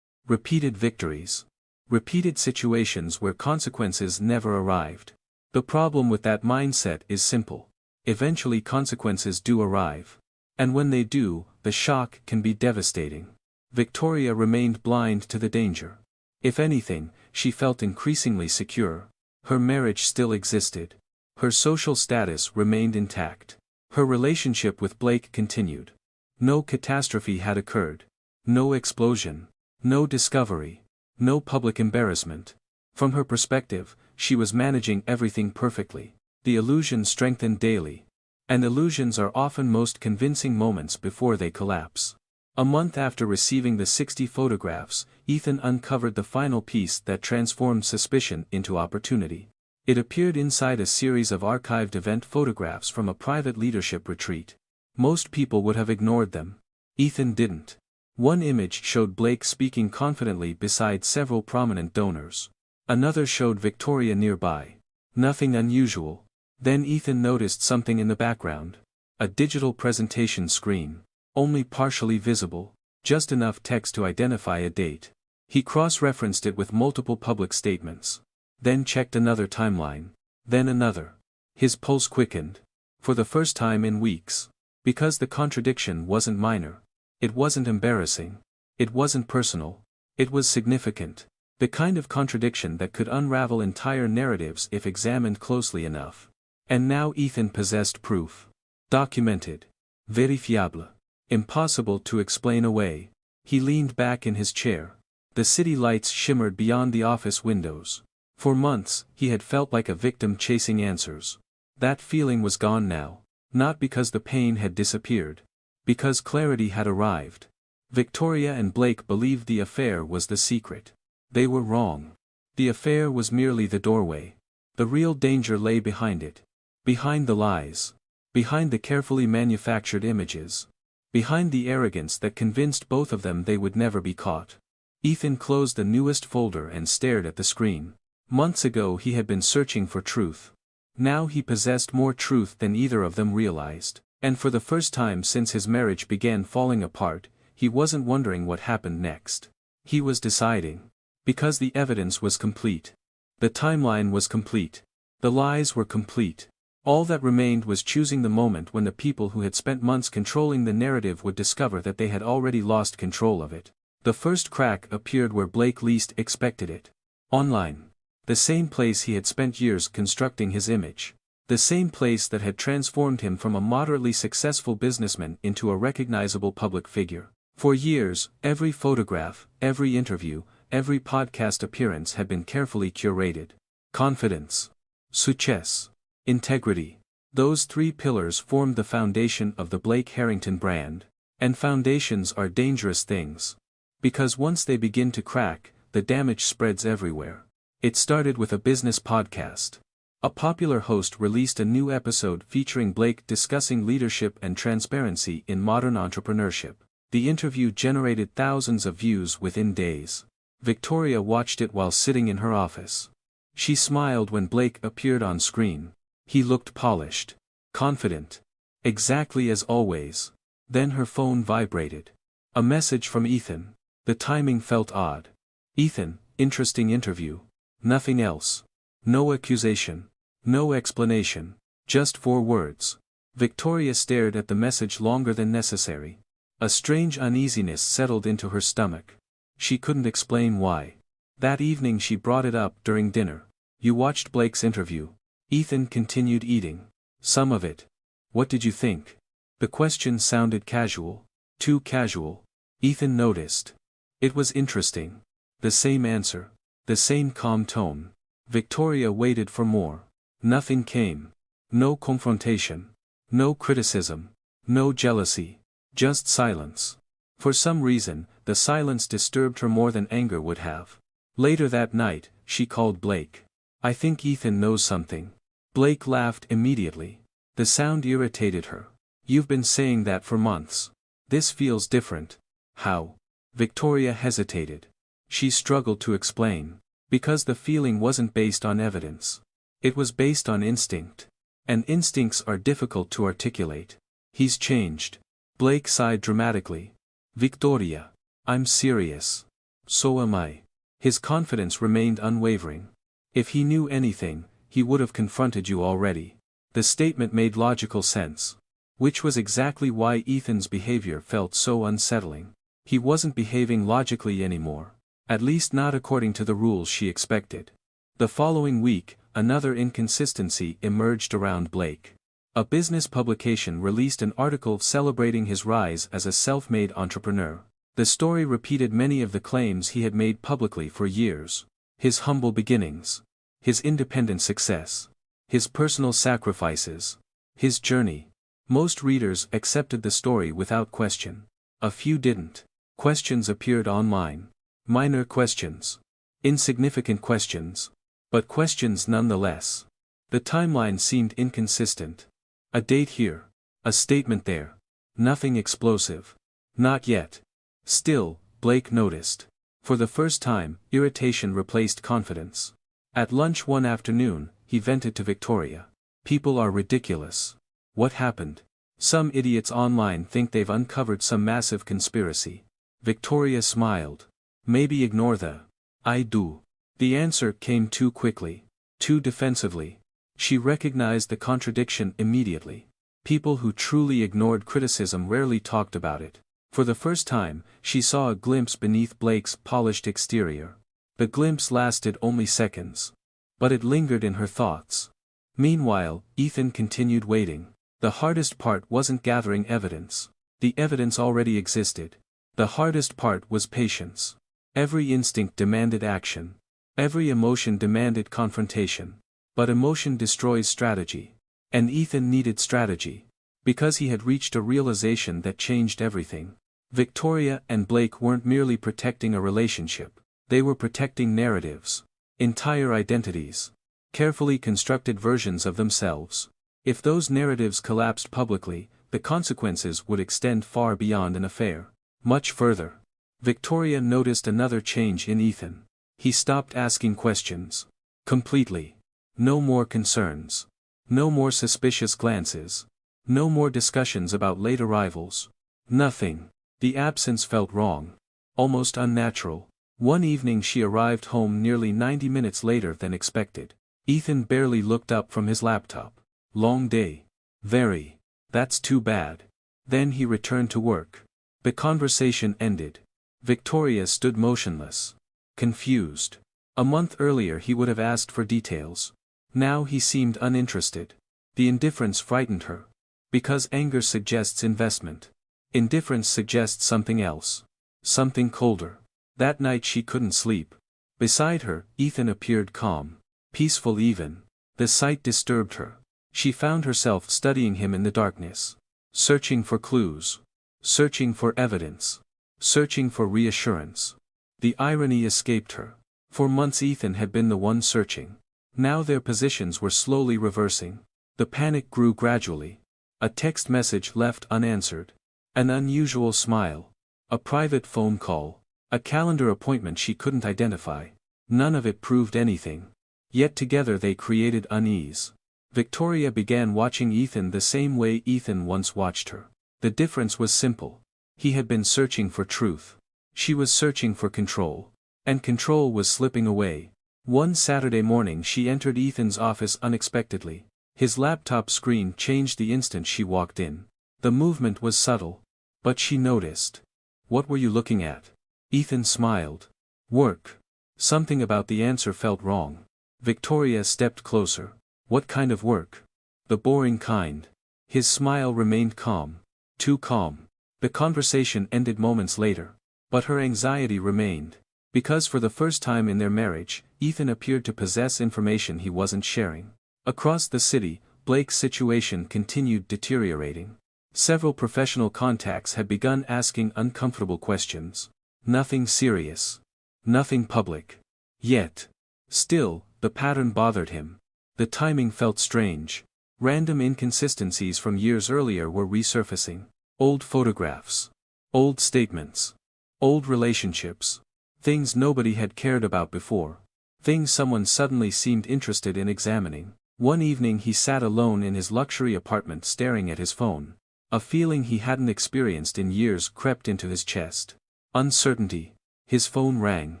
Repeated victories. Repeated situations where consequences never arrived. The problem with that mindset is simple. Eventually consequences do arrive. And when they do, the shock can be devastating. Victoria remained blind to the danger. If anything, she felt increasingly secure. Her marriage still existed. Her social status remained intact. Her relationship with Blake continued. No catastrophe had occurred. No explosion. No discovery. No public embarrassment. From her perspective, she was managing everything perfectly. The illusion strengthened daily. And illusions are often most convincing moments before they collapse. A month after receiving the 60 photographs, Ethan uncovered the final piece that transformed suspicion into opportunity. It appeared inside a series of archived event photographs from a private leadership retreat. Most people would have ignored them. Ethan didn't. One image showed Blake speaking confidently beside several prominent donors. Another showed Victoria nearby. Nothing unusual. Then Ethan noticed something in the background. A digital presentation screen. Only partially visible. Just enough text to identify a date. He cross-referenced it with multiple public statements. Then checked another timeline. Then another. His pulse quickened. For the first time in weeks. Because the contradiction wasn't minor. It wasn't embarrassing. It wasn't personal. It was significant. The kind of contradiction that could unravel entire narratives if examined closely enough. And now Ethan possessed proof. Documented. Verifiable. Impossible to explain away. He leaned back in his chair. The city lights shimmered beyond the office windows. For months, he had felt like a victim chasing answers. That feeling was gone now. Not because the pain had disappeared. Because clarity had arrived. Victoria and Blake believed the affair was the secret. They were wrong. The affair was merely the doorway. The real danger lay behind it. Behind the lies. Behind the carefully manufactured images. Behind the arrogance that convinced both of them they would never be caught. Ethan closed the newest folder and stared at the screen. Months ago he had been searching for truth. Now he possessed more truth than either of them realized. And for the first time since his marriage began falling apart, he wasn't wondering what happened next. He was deciding. Because the evidence was complete. The timeline was complete. The lies were complete. All that remained was choosing the moment when the people who had spent months controlling the narrative would discover that they had already lost control of it. The first crack appeared where Blake least expected it. Online. The same place he had spent years constructing his image. The same place that had transformed him from a moderately successful businessman into a recognizable public figure. For years, every photograph, every interview, every podcast appearance had been carefully curated. Confidence. Success. Integrity. Those three pillars formed the foundation of the Blake Harrington brand. And foundations are dangerous things. Because once they begin to crack, the damage spreads everywhere. It started with a business podcast. A popular host released a new episode featuring Blake discussing leadership and transparency in modern entrepreneurship. The interview generated thousands of views within days. Victoria watched it while sitting in her office. She smiled when Blake appeared on screen. He looked polished. Confident. Exactly as always. Then her phone vibrated. A message from Ethan. The timing felt odd. Ethan, interesting interview. Nothing else. No accusation. No explanation. Just 4 words. Victoria stared at the message longer than necessary. A strange uneasiness settled into her stomach. She couldn't explain why. That evening she brought it up during dinner. You watched Blake's interview. Ethan continued eating. Some of it. What did you think? The question sounded casual. Too casual. Ethan noticed. It was interesting. The same answer. The same calm tone. Victoria waited for more. Nothing came. No confrontation. No criticism. No jealousy. Just silence. For some reason, the silence disturbed her more than anger would have. Later that night, she called Blake. "I think Ethan knows something." Blake laughed immediately. The sound irritated her. "You've been saying that for months. This feels different." "How?" Victoria hesitated. She struggled to explain. Because the feeling wasn't based on evidence. It was based on instinct. And instincts are difficult to articulate. "He's changed." Blake sighed dramatically. "Victoria. I'm serious." "So am I." His confidence remained unwavering. "If he knew anything, he would have confronted you already." The statement made logical sense. Which was exactly why Ethan's behavior felt so unsettling. He wasn't behaving logically anymore. At least not according to the rules she expected. The following week, another inconsistency emerged around Blake. A business publication released an article celebrating his rise as a self-made entrepreneur. The story repeated many of the claims he had made publicly for years. His humble beginnings. His independent success. His personal sacrifices. His journey. Most readers accepted the story without question. A few didn't. Questions appeared online. Minor questions. Insignificant questions. But questions nonetheless. The timeline seemed inconsistent. A date here. A statement there. Nothing explosive. Not yet. Still, Blake noticed. For the first time, irritation replaced confidence. At lunch one afternoon, he vented to Victoria. "People are ridiculous. What happened? Some idiots online think they've uncovered some massive conspiracy." Victoria smiled. "Maybe ignore the I do." The answer came too quickly. Too defensively. She recognized the contradiction immediately. People who truly ignored criticism rarely talked about it. For the first time, she saw a glimpse beneath Blake's polished exterior. The glimpse lasted only seconds. But it lingered in her thoughts. Meanwhile, Ethan continued waiting. The hardest part wasn't gathering evidence. The evidence already existed. The hardest part was patience. Every instinct demanded action. Every emotion demanded confrontation. But emotion destroys strategy. And Ethan needed strategy. Because he had reached a realization that changed everything. Victoria and Blake weren't merely protecting a relationship. They were protecting narratives. Entire identities. Carefully constructed versions of themselves. If those narratives collapsed publicly, the consequences would extend far beyond an affair. Much further. Victoria noticed another change in Ethan. He stopped asking questions. Completely. No more concerns. No more suspicious glances. No more discussions about late arrivals. Nothing. The absence felt wrong. Almost unnatural. One evening she arrived home nearly 90 minutes later than expected. Ethan barely looked up from his laptop. "Long day." "Very. That's too bad." Then he returned to work. The conversation ended. Victoria stood motionless. Confused. A month earlier he would have asked for details. Now he seemed uninterested. The indifference frightened her. Because anger suggests investment. Indifference suggests something else. Something colder. That night she couldn't sleep. Beside her, Ethan appeared calm. Peaceful even. The sight disturbed her. She found herself studying him in the darkness. Searching for clues. Searching for evidence. Searching for reassurance. The irony escaped her. For months Ethan had been the one searching. Now their positions were slowly reversing. The panic grew gradually. A text message left unanswered. An unusual smile. A private phone call. A calendar appointment she couldn't identify. None of it proved anything. Yet together they created unease. Victoria began watching Ethan the same way Ethan once watched her. The difference was simple. He had been searching for truth. She was searching for control. And control was slipping away. One Saturday morning she entered Ethan's office unexpectedly. His laptop screen changed the instant she walked in. The movement was subtle. But she noticed. "What were you looking at?" Ethan smiled. "Work." Something about the answer felt wrong. Victoria stepped closer. "What kind of work?" "The boring kind." His smile remained calm. Too calm. The conversation ended moments later. But her anxiety remained. Because for the first time in their marriage, Ethan appeared to possess information he wasn't sharing. Across the city, Blake's situation continued deteriorating. Several professional contacts had begun asking uncomfortable questions. Nothing serious. Nothing public. Yet. Still, the pattern bothered him. The timing felt strange. Random inconsistencies from years earlier were resurfacing. Old photographs. Old statements. Old relationships. Things nobody had cared about before. Things someone suddenly seemed interested in examining. One evening he sat alone in his luxury apartment staring at his phone. A feeling he hadn't experienced in years crept into his chest. Uncertainty. His phone rang.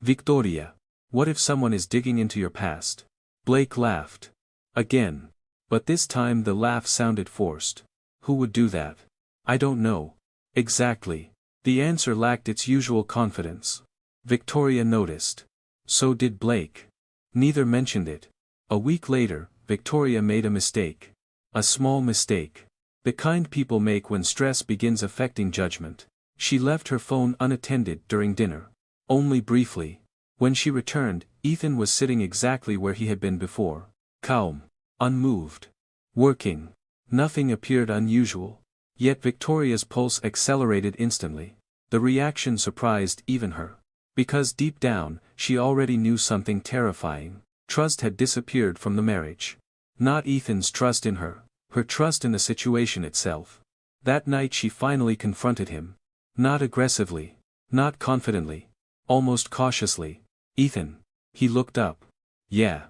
Victoria. What if someone is digging into your past? Blake laughed. Again. But this time the laugh sounded forced. Who would do that? I don't know. Exactly. The answer lacked its usual confidence. Victoria noticed. So did Blake. Neither mentioned it. A week later, Victoria made a mistake. A small mistake. The kind people make when stress begins affecting judgment. She left her phone unattended during dinner. Only briefly. When she returned, Ethan was sitting exactly where he had been before. Calm. Unmoved. Working. Nothing appeared unusual. Yet Victoria's pulse accelerated instantly. The reaction surprised even her. Because deep down, she already knew something terrifying. Trust had disappeared from the marriage. Not Ethan's trust in her. Her trust in the situation itself. That night she finally confronted him. Not aggressively. Not confidently. Almost cautiously. Ethan. He looked up. Yeah.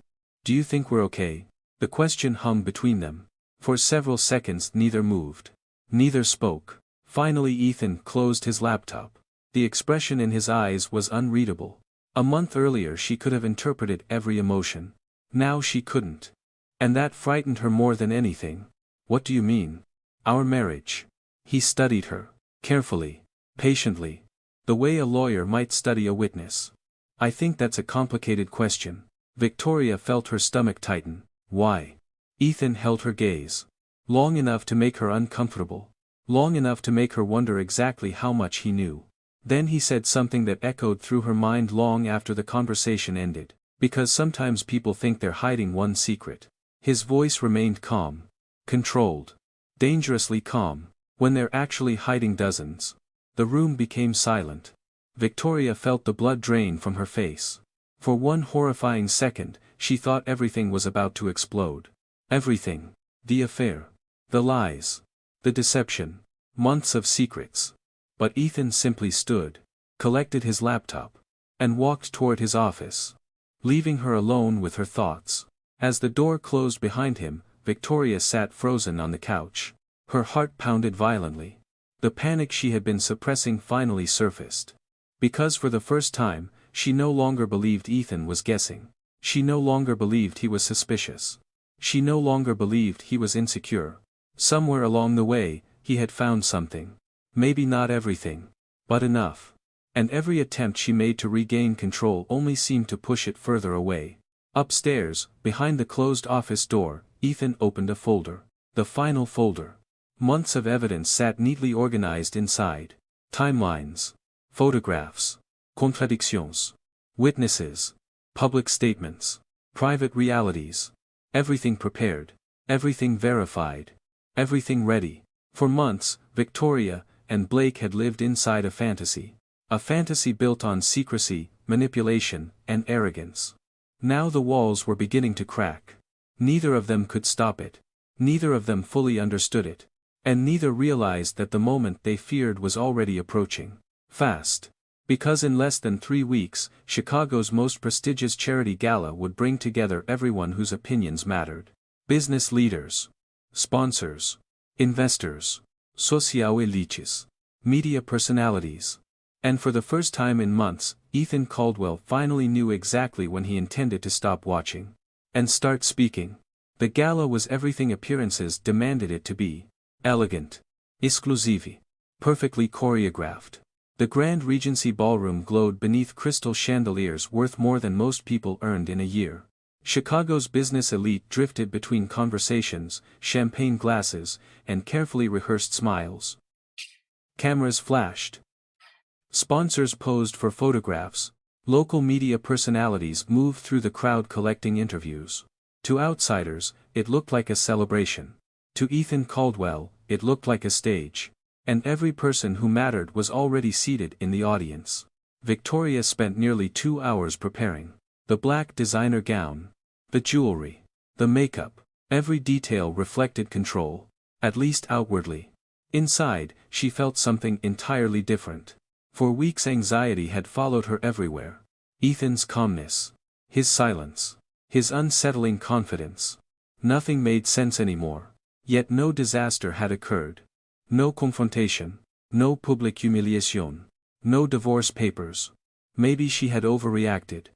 Do you think we're okay? The question hung between them. For several seconds neither moved. Neither spoke. Finally Ethan closed his laptop. The expression in his eyes was unreadable. A month earlier she could have interpreted every emotion. Now she couldn't. And that frightened her more than anything. What do you mean? Our marriage. He studied her. Carefully. Patiently. The way a lawyer might study a witness. I think that's a complicated question. Victoria felt her stomach tighten. Why? Ethan held her gaze. Long enough to make her uncomfortable. Long enough to make her wonder exactly how much he knew. Then he said something that echoed through her mind long after the conversation ended. Because sometimes people think they're hiding one secret. His voice remained calm. Controlled. Dangerously calm. When they're actually hiding dozens. The room became silent. Victoria felt the blood drain from her face. For one horrifying second, she thought everything was about to explode. Everything. The affair. The lies. The deception. Months of secrets. But Ethan simply stood, collected his laptop, and walked toward his office. Leaving her alone with her thoughts. As the door closed behind him, Victoria sat frozen on the couch. Her heart pounded violently. The panic she had been suppressing finally surfaced. Because for the first time, she no longer believed Ethan was guessing. She no longer believed he was suspicious. She no longer believed he was insecure. Somewhere along the way, he had found something. Maybe not everything. But enough. And every attempt she made to regain control only seemed to push it further away. Upstairs, behind the closed office door, Ethan opened a folder. The final folder. Months of evidence sat neatly organized inside. Timelines. Photographs. Contradictions. Witnesses. Public statements. Private realities. Everything prepared. Everything verified. Everything ready. For months, Victoria and Blake had lived inside a fantasy. A fantasy built on secrecy, manipulation, and arrogance. Now the walls were beginning to crack. Neither of them could stop it. Neither of them fully understood it. And neither realized that the moment they feared was already approaching. Fast. Because in less than 3 weeks, Chicago's most prestigious charity gala would bring together everyone whose opinions mattered. Business leaders. Sponsors. Investors. Socio-elites. Media personalities. And for the first time in months, Ethan Caldwell finally knew exactly when he intended to stop watching. And start speaking. The gala was everything appearances demanded it to be. Elegant. Exclusive. Perfectly choreographed. The Grand Regency Ballroom glowed beneath crystal chandeliers worth more than most people earned in a year. Chicago's business elite drifted between conversations, champagne glasses, and carefully rehearsed smiles. Cameras flashed. Sponsors posed for photographs. Local media personalities moved through the crowd collecting interviews. To outsiders, it looked like a celebration. To Ethan Caldwell, it looked like a stage. And every person who mattered was already seated in the audience. Victoria spent nearly 2 hours preparing. The black designer gown. The jewelry. The makeup. Every detail reflected control. At least outwardly. Inside, she felt something entirely different. For weeks anxiety had followed her everywhere. Ethan's calmness. His silence. His unsettling confidence. Nothing made sense anymore. Yet no disaster had occurred. No confrontation. No public humiliation. No divorce papers. Maybe she had overreacted.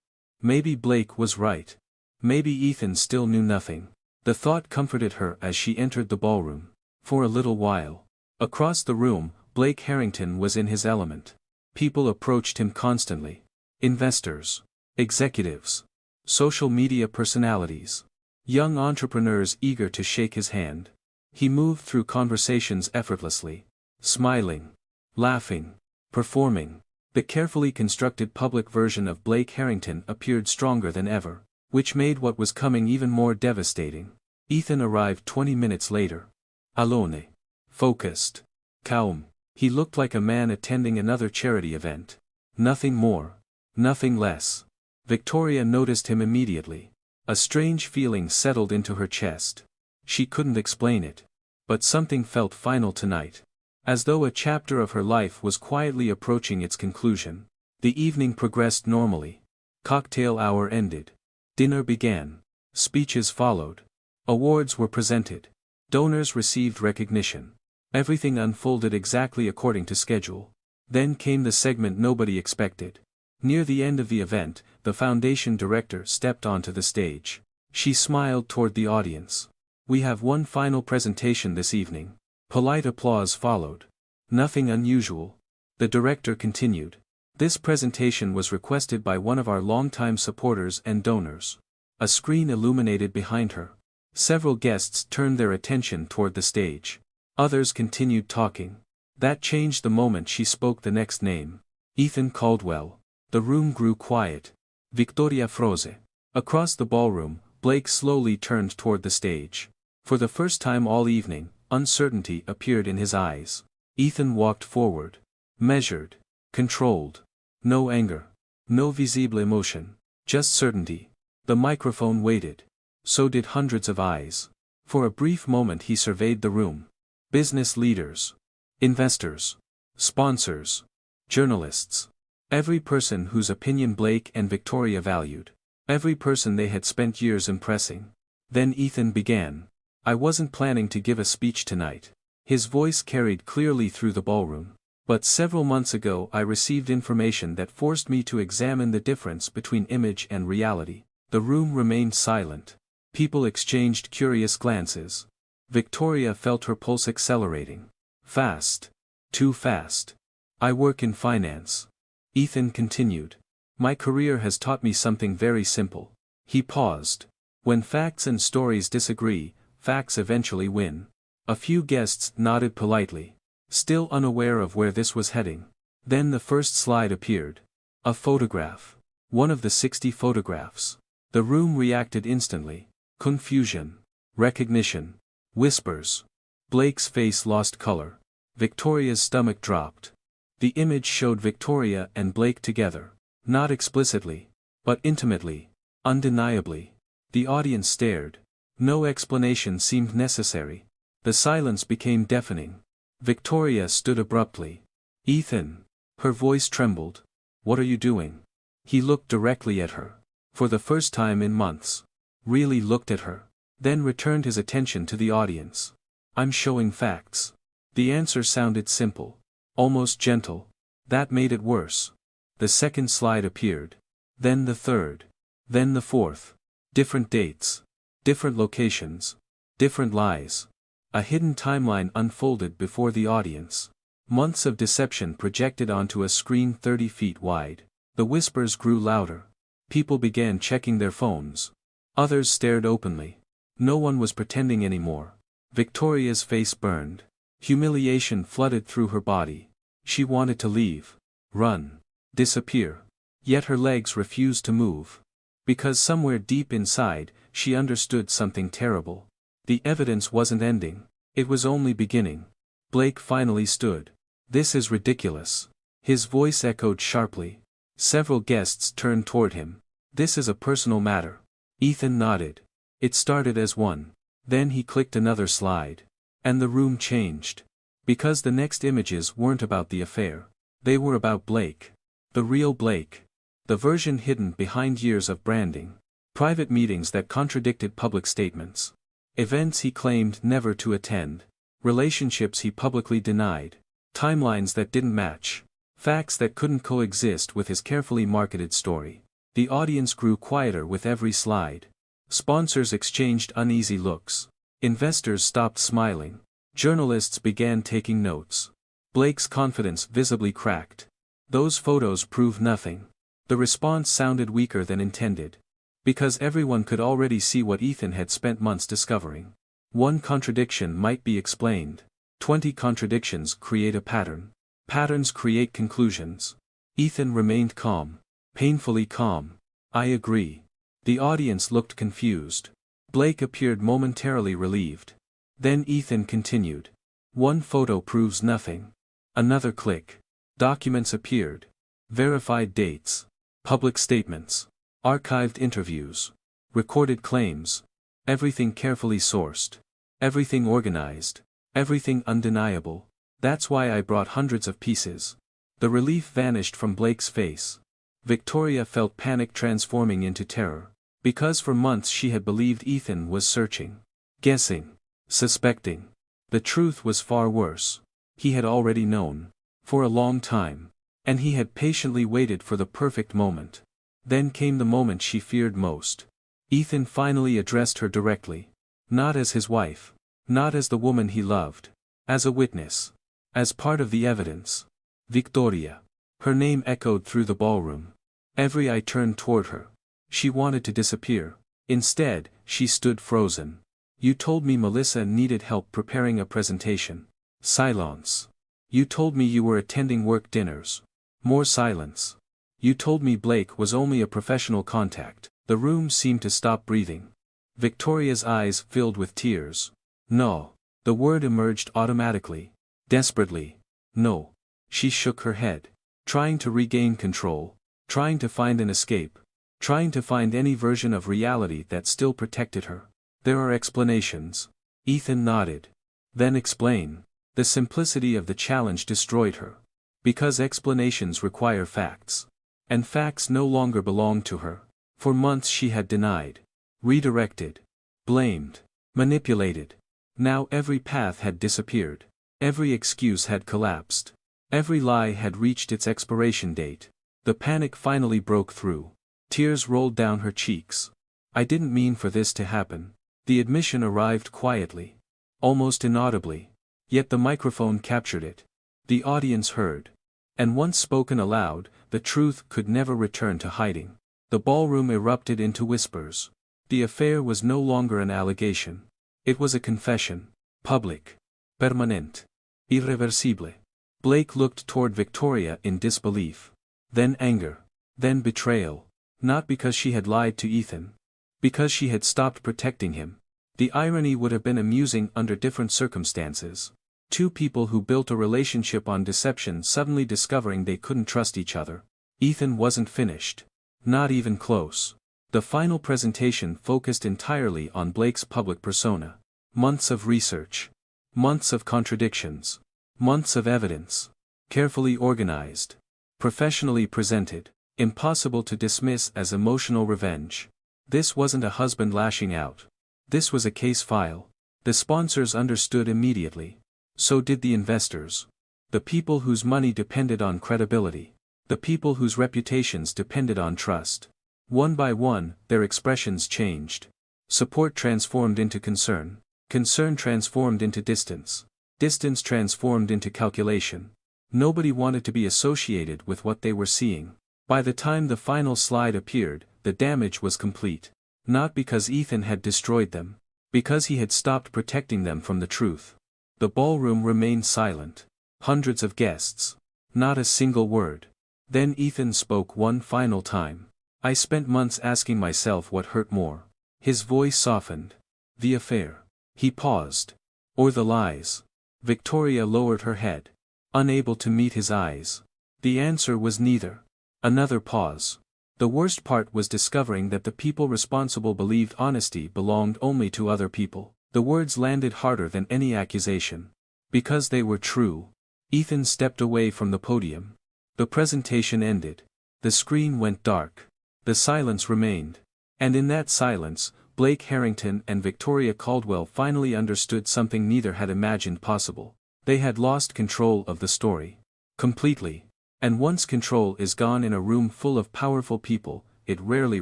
Maybe Blake was right. Maybe Ethan still knew nothing. The thought comforted her as she entered the ballroom. For a little while. Across the room, Blake Harrington was in his element. People approached him constantly. Investors. Executives. Social media personalities. Young entrepreneurs eager to shake his hand. He moved through conversations effortlessly. Smiling. Laughing. Performing. The carefully constructed public version of Blake Harrington appeared stronger than ever, which made what was coming even more devastating. Ethan arrived 20 minutes later. Alone. Focused. Calm. He looked like a man attending another charity event. Nothing more. Nothing less. Victoria noticed him immediately. A strange feeling settled into her chest. She couldn't explain it. But something felt final tonight. As though a chapter of her life was quietly approaching its conclusion. The evening progressed normally. Cocktail hour ended. Dinner began. Speeches followed. Awards were presented. Donors received recognition. Everything unfolded exactly according to schedule. Then came the segment nobody expected. Near the end of the event, the foundation director stepped onto the stage. She smiled toward the audience. "We have one final presentation this evening." Polite applause followed. Nothing unusual. The director continued. "This presentation was requested by one of our longtime supporters and donors." A screen illuminated behind her. Several guests turned their attention toward the stage. Others continued talking. That changed the moment she spoke the next name. Ethan Caldwell. The room grew quiet. Victoria froze. Across the ballroom, Blake slowly turned toward the stage. For the first time all evening, uncertainty appeared in his eyes. Ethan walked forward. Measured. Controlled. No anger. No visible emotion. Just certainty. The microphone waited. So did hundreds of eyes. For a brief moment he surveyed the room. Business leaders. Investors. Sponsors. Journalists. Every person whose opinion Blake and Victoria valued. Every person they had spent years impressing. Then Ethan began. "I wasn't planning to give a speech tonight." His voice carried clearly through the ballroom. "But several months ago I received information that forced me to examine the difference between image and reality." The room remained silent. People exchanged curious glances. Victoria felt her pulse accelerating. Fast. Too fast. "I work in finance." Ethan continued. "My career has taught me something very simple." He paused. When facts and stories disagree, facts eventually win. A few guests nodded politely, still unaware of where this was heading. Then the first slide appeared. A photograph. One of the 60 photographs. The room reacted instantly. Confusion. Recognition. Whispers. Blake's face lost color. Victoria's stomach dropped. The image showed Victoria and Blake together. Not explicitly, but intimately. Undeniably. The audience stared. No explanation seemed necessary. The silence became deafening. Victoria stood abruptly. "Ethan." Her voice trembled. "What are you doing?" He looked directly at her. For the first time in months. Really looked at her. Then returned his attention to the audience. "I'm showing facts." The answer sounded simple. Almost gentle. That made it worse. The second slide appeared. Then the third. Then the fourth. Different dates. Different locations. Different lies. A hidden timeline unfolded before the audience. Months of deception projected onto a screen 30 feet wide. The whispers grew louder. People began checking their phones. Others stared openly. No one was pretending anymore. Victoria's face burned. Humiliation flooded through her body. She wanted to leave. Run. Disappear. Yet her legs refused to move. Because somewhere deep inside, she understood something terrible. The evidence wasn't ending. It was only beginning. Blake finally stood. "This is ridiculous." His voice echoed sharply. Several guests turned toward him. "This is a personal matter." Ethan nodded. It started as one. Then he clicked another slide. And the room changed. Because the next images weren't about the affair. They were about Blake. The real Blake. The version hidden behind years of branding. Private meetings that contradicted public statements. Events he claimed never to attend. Relationships he publicly denied. Timelines that didn't match. Facts that couldn't coexist with his carefully marketed story. The audience grew quieter with every slide. Sponsors exchanged uneasy looks. Investors stopped smiling. Journalists began taking notes. Blake's confidence visibly cracked. Those photos proved nothing. The response sounded weaker than intended. Because everyone could already see what Ethan had spent months discovering. One contradiction might be explained. 20 contradictions create a pattern. Patterns create conclusions. Ethan remained calm. Painfully calm. "I agree." The audience looked confused. Blake appeared momentarily relieved. Then Ethan continued. "One photo proves nothing." Another click. Documents appeared. Verified dates. Public statements. Archived interviews. Recorded claims. Everything carefully sourced. Everything organized. Everything undeniable. "That's why I brought hundreds of pieces." The relief vanished from Blake's face. Victoria felt panic transforming into terror. Because for months she had believed Ethan was searching. Guessing. Suspecting. The truth was far worse. He had already known. For a long time. And he had patiently waited for the perfect moment. Then came the moment she feared most. Ethan finally addressed her directly. Not as his wife. Not as the woman he loved. As a witness. As part of the evidence. Victoria. Her name echoed through the ballroom. Every eye turned toward her. She wanted to disappear. Instead, she stood frozen. "You told me Melissa needed help preparing a presentation." Silence. "You told me you were attending work dinners." More silence. "You told me Blake was only a professional contact." The room seemed to stop breathing. Victoria's eyes filled with tears. "No." The word emerged automatically. Desperately. "No." She shook her head. Trying to regain control. Trying to find an escape. Trying to find any version of reality that still protected her. "There are explanations." Ethan nodded. "Then explain." The simplicity of the challenge destroyed her. Because explanations require facts. And facts no longer belonged to her. For months she had denied. Redirected. Blamed. Manipulated. Now every path had disappeared. Every excuse had collapsed. Every lie had reached its expiration date. The panic finally broke through. Tears rolled down her cheeks. "I didn't mean for this to happen." The admission arrived quietly. Almost inaudibly. Yet the microphone captured it. The audience heard. And once spoken aloud, the truth could never return to hiding. The ballroom erupted into whispers. The affair was no longer an allegation. It was a confession. Public. Permanent. Irreversible. Blake looked toward Victoria in disbelief. Then anger. Then betrayal. Not because she had lied to Ethan. Because she had stopped protecting him. The irony would have been amusing under different circumstances. Two people who built a relationship on deception suddenly discovering they couldn't trust each other. Ethan wasn't finished. Not even close. The final presentation focused entirely on Blake's public persona. Months of research. Months of contradictions. Months of evidence. Carefully organized. Professionally presented. Impossible to dismiss as emotional revenge. This wasn't a husband lashing out. This was a case file. The sponsors understood immediately. So did the investors. The people whose money depended on credibility. The people whose reputations depended on trust. One by one, their expressions changed. Support transformed into concern. Concern transformed into distance. Distance transformed into calculation. Nobody wanted to be associated with what they were seeing. By the time the final slide appeared, the damage was complete. Not because Ethan had destroyed them. Because he had stopped protecting them from the truth. The ballroom remained silent. Hundreds of guests. Not a single word. Then Ethan spoke one final time. I spent months asking myself what hurt more. His voice softened. The affair. He paused. Or the lies. Victoria lowered her head, unable to meet his eyes. The answer was neither. Another pause. The worst part was discovering that the people responsible believed honesty belonged only to other people. The words landed harder than any accusation. Because they were true. Ethan stepped away from the podium. The presentation ended. The screen went dark. The silence remained. And in that silence, Blake Harrington and Victoria Caldwell finally understood something neither had imagined possible. They had lost control of the story. Completely. And once control is gone in a room full of powerful people, it rarely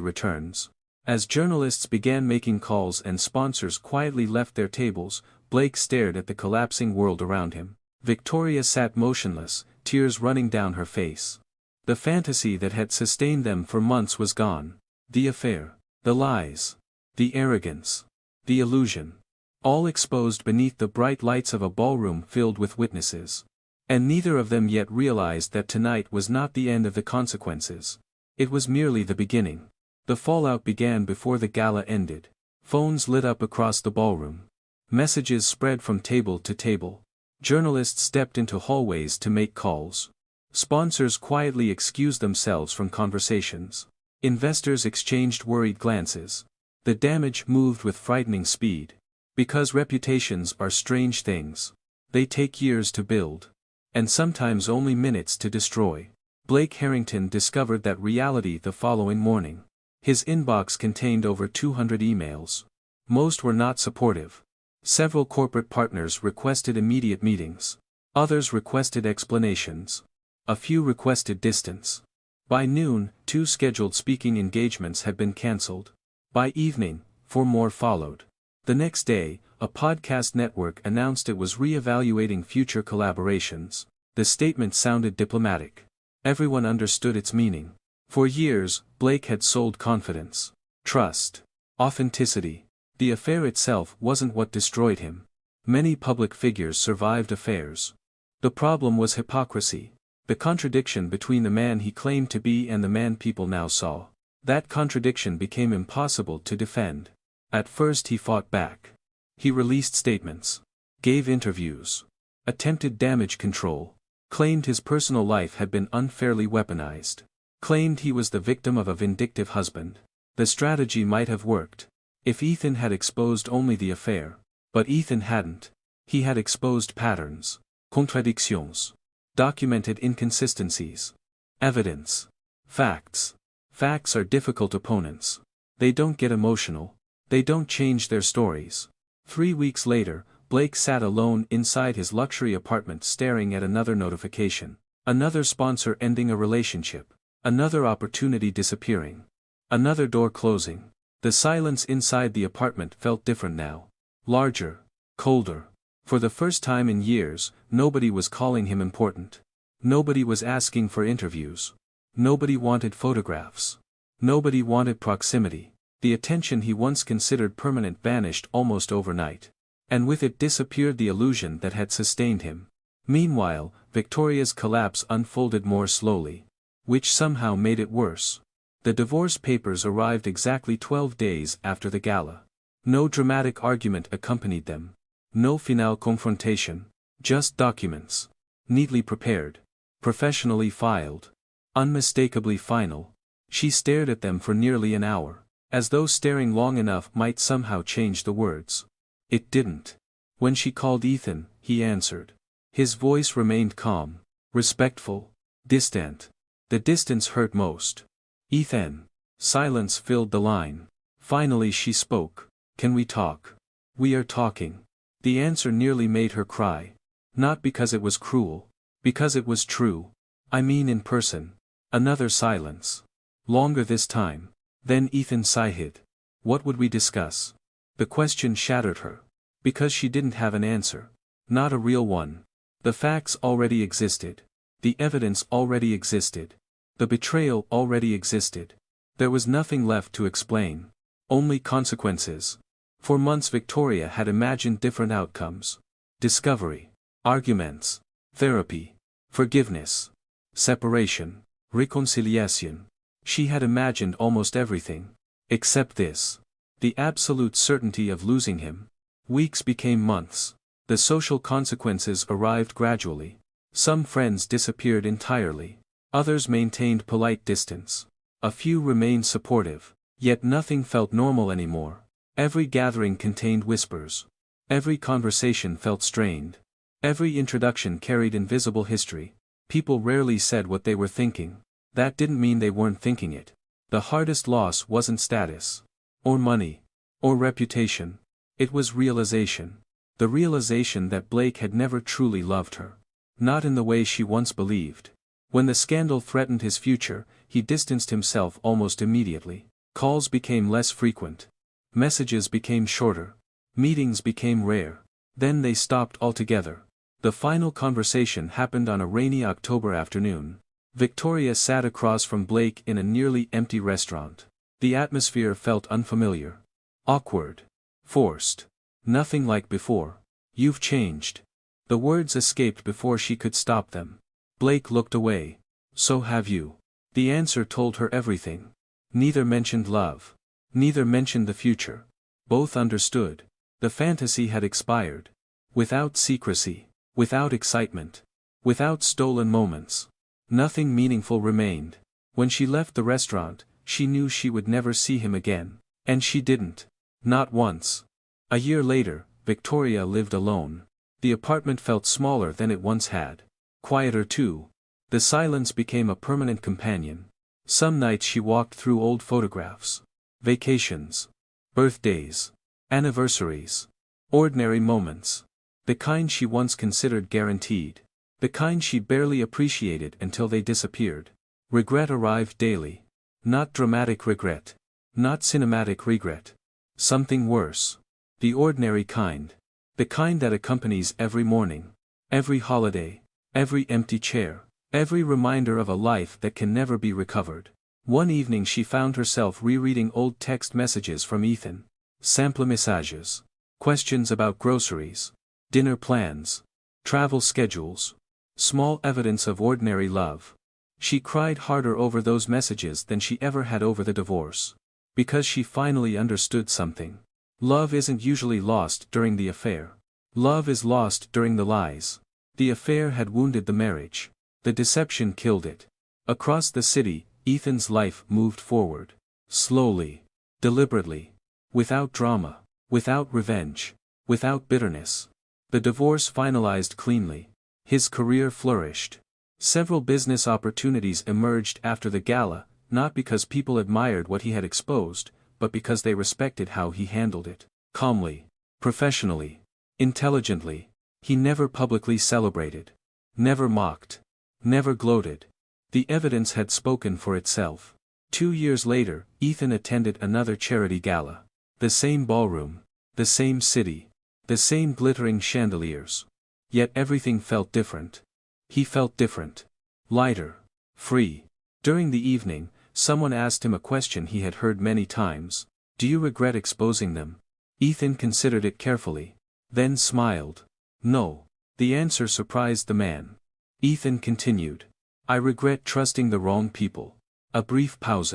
returns. As journalists began making calls and sponsors quietly left their tables, Blake stared at the collapsing world around him. Victoria sat motionless, tears running down her face. The fantasy that had sustained them for months was gone. The affair. The lies. The arrogance. The illusion. All exposed beneath the bright lights of a ballroom filled with witnesses. And neither of them yet realized that tonight was not the end of the consequences. It was merely the beginning. The fallout began before the gala ended. Phones lit up across the ballroom. Messages spread from table to table. Journalists stepped into hallways to make calls. Sponsors quietly excused themselves from conversations. Investors exchanged worried glances. The damage moved with frightening speed. Because reputations are strange things. They take years to build. And sometimes only minutes to destroy. Blake Harrington discovered that reality the following morning. His inbox contained over 200 emails. Most were not supportive. Several corporate partners requested immediate meetings. Others requested explanations. A few requested distance. By noon, 2 scheduled speaking engagements had been cancelled. By evening, 4 more followed. The next day, a podcast network announced it was re-evaluating future collaborations. The statement sounded diplomatic. Everyone understood its meaning. For years, Blake had sold confidence, trust, authenticity. The affair itself wasn't what destroyed him. Many public figures survived affairs. The problem was hypocrisy. The contradiction between the man he claimed to be and the man people now saw. That contradiction became impossible to defend. At first he fought back. He released statements. Gave interviews. Attempted damage control. Claimed his personal life had been unfairly weaponized. Claimed he was the victim of a vindictive husband. The strategy might have worked. If Ethan had exposed only the affair. But Ethan hadn't. He had exposed patterns. Contradictions. Documented inconsistencies. Evidence. Facts. Facts are difficult opponents. They don't get emotional. They don't change their stories. 3 weeks later, Blake sat alone inside his luxury apartment staring at another notification. Another sponsor ending a relationship. Another opportunity disappearing. Another door closing. The silence inside the apartment felt different now. Larger. Colder. For the first time in years, nobody was calling him important. Nobody was asking for interviews. Nobody wanted photographs. Nobody wanted proximity. The attention he once considered permanent vanished almost overnight. And with it disappeared the illusion that had sustained him. Meanwhile, Victoria's collapse unfolded more slowly. Which somehow made it worse. The divorce papers arrived exactly 12 days after the gala. No dramatic argument accompanied them. No final confrontation. Just documents. Neatly prepared. Professionally filed. Unmistakably final. She stared at them for nearly an hour. As though staring long enough might somehow change the words. It didn't. When she called Ethan, he answered. His voice remained calm. Respectful. Distant. The distance hurt most. Ethan. Silence filled the line. Finally she spoke. Can we talk? We are talking. The answer nearly made her cry. Not because it was cruel. Because it was true. I mean in person. Another silence. Longer this time. Then Ethan sighed. What would we discuss? The question shattered her. Because she didn't have an answer. Not a real one. The facts already existed. The evidence already existed. The betrayal already existed. There was nothing left to explain. Only consequences. For months Victoria had imagined different outcomes. Discovery. Arguments. Therapy. Forgiveness. Separation. Reconciliation. She had imagined almost everything. Except this. The absolute certainty of losing him. Weeks became months. The social consequences arrived gradually. Some friends disappeared entirely. Others maintained polite distance. A few remained supportive. Yet nothing felt normal anymore. Every gathering contained whispers. Every conversation felt strained. Every introduction carried invisible history. People rarely said what they were thinking. That didn't mean they weren't thinking it. The hardest loss wasn't status. Or money. Or reputation. It was realization. The realization that Blake had never truly loved her. Not in the way she once believed. When the scandal threatened his future, he distanced himself almost immediately. Calls became less frequent. Messages became shorter. Meetings became rare. Then they stopped altogether. The final conversation happened on a rainy October afternoon. Victoria sat across from Blake in a nearly empty restaurant. The atmosphere felt unfamiliar. Awkward. Forced. Nothing like before. "You've changed." The words escaped before she could stop them. Blake looked away. "So have you." The answer told her everything. Neither mentioned love. Neither mentioned the future. Both understood. The fantasy had expired. Without secrecy. Without excitement. Without stolen moments. Nothing meaningful remained. When she left the restaurant, she knew she would never see him again. And she didn't. Not once. A year later, Victoria lived alone. The apartment felt smaller than it once had. Quieter too. The silence became a permanent companion. Some nights she walked through old photographs. Vacations. Birthdays. Anniversaries. Ordinary moments. The kind she once considered guaranteed. The kind she barely appreciated until they disappeared. Regret arrived daily. Not dramatic regret. Not cinematic regret. Something worse. The ordinary kind. The kind that accompanies every morning. Every holiday. Every empty chair. Every reminder of a life that can never be recovered. One evening she found herself rereading old text messages from Ethan. Simple messages. Questions about groceries. Dinner plans. Travel schedules. Small evidence of ordinary love. She cried harder over those messages than she ever had over the divorce. Because she finally understood something. Love isn't usually lost during the affair. Love is lost during the lies. The affair had wounded the marriage. The deception killed it. Across the city, Ethan's life moved forward. Slowly. Deliberately. Without drama. Without revenge. Without bitterness. The divorce finalized cleanly. His career flourished. Several business opportunities emerged after the gala, not because people admired what he had exposed, but because they respected how he handled it. Calmly. Professionally. Intelligently. He never publicly celebrated. Never mocked. Never gloated. The evidence had spoken for itself. 2 years later, Ethan attended another charity gala. The same ballroom. The same city. The same glittering chandeliers. Yet everything felt different. He felt different. Lighter. Free. During the evening, someone asked him a question he had heard many times. "Do you regret exposing them?" Ethan considered it carefully. Then smiled. "No." The answer surprised the man. Ethan continued. "I regret trusting the wrong people." A brief pause.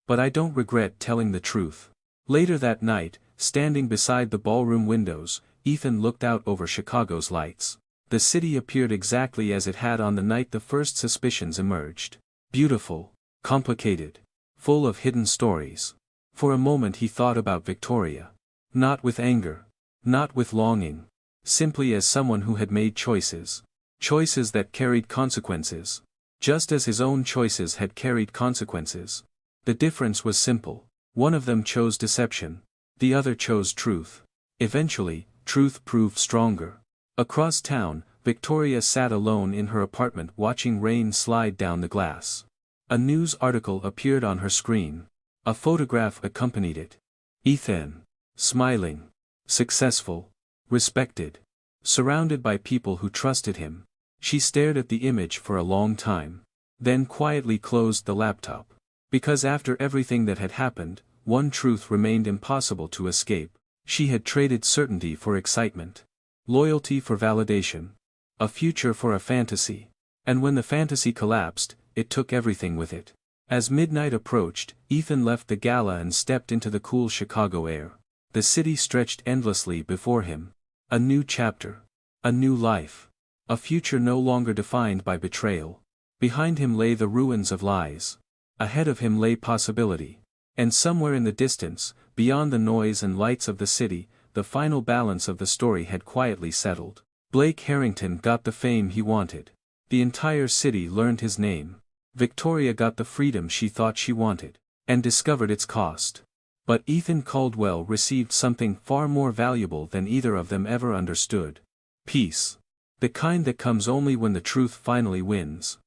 "But I don't regret telling the truth." Later that night, standing beside the ballroom windows, Ethan looked out over Chicago's lights. The city appeared exactly as it had on the night the first suspicions emerged. Beautiful. Complicated. Full of hidden stories. For a moment he thought about Victoria. Not with anger. Not with longing. Simply as someone who had made choices. Choices that carried consequences. Just as his own choices had carried consequences. The difference was simple. One of them chose deception. The other chose truth. Eventually, truth proved stronger. Across town, Victoria sat alone in her apartment watching rain slide down the glass. A news article appeared on her screen. A photograph accompanied it. Ethan. Smiling. Successful. Respected. Surrounded by people who trusted him. She stared at the image for a long time. Then quietly closed the laptop. Because after everything that had happened, one truth remained impossible to escape. She had traded certainty for excitement. Loyalty for validation. A future for a fantasy. And when the fantasy collapsed, it took everything with it. As midnight approached, Ethan left the gala and stepped into the cool Chicago air. The city stretched endlessly before him. A new chapter. A new life. A future no longer defined by betrayal. Behind him lay the ruins of lies. Ahead of him lay possibility. And somewhere in the distance, beyond the noise and lights of the city, the final balance of the story had quietly settled. Blake Harrington got the fame he wanted. The entire city learned his name. Victoria got the freedom she thought she wanted, and discovered its cost. But Ethan Caldwell received something far more valuable than either of them ever understood. Peace. The kind that comes only when the truth finally wins.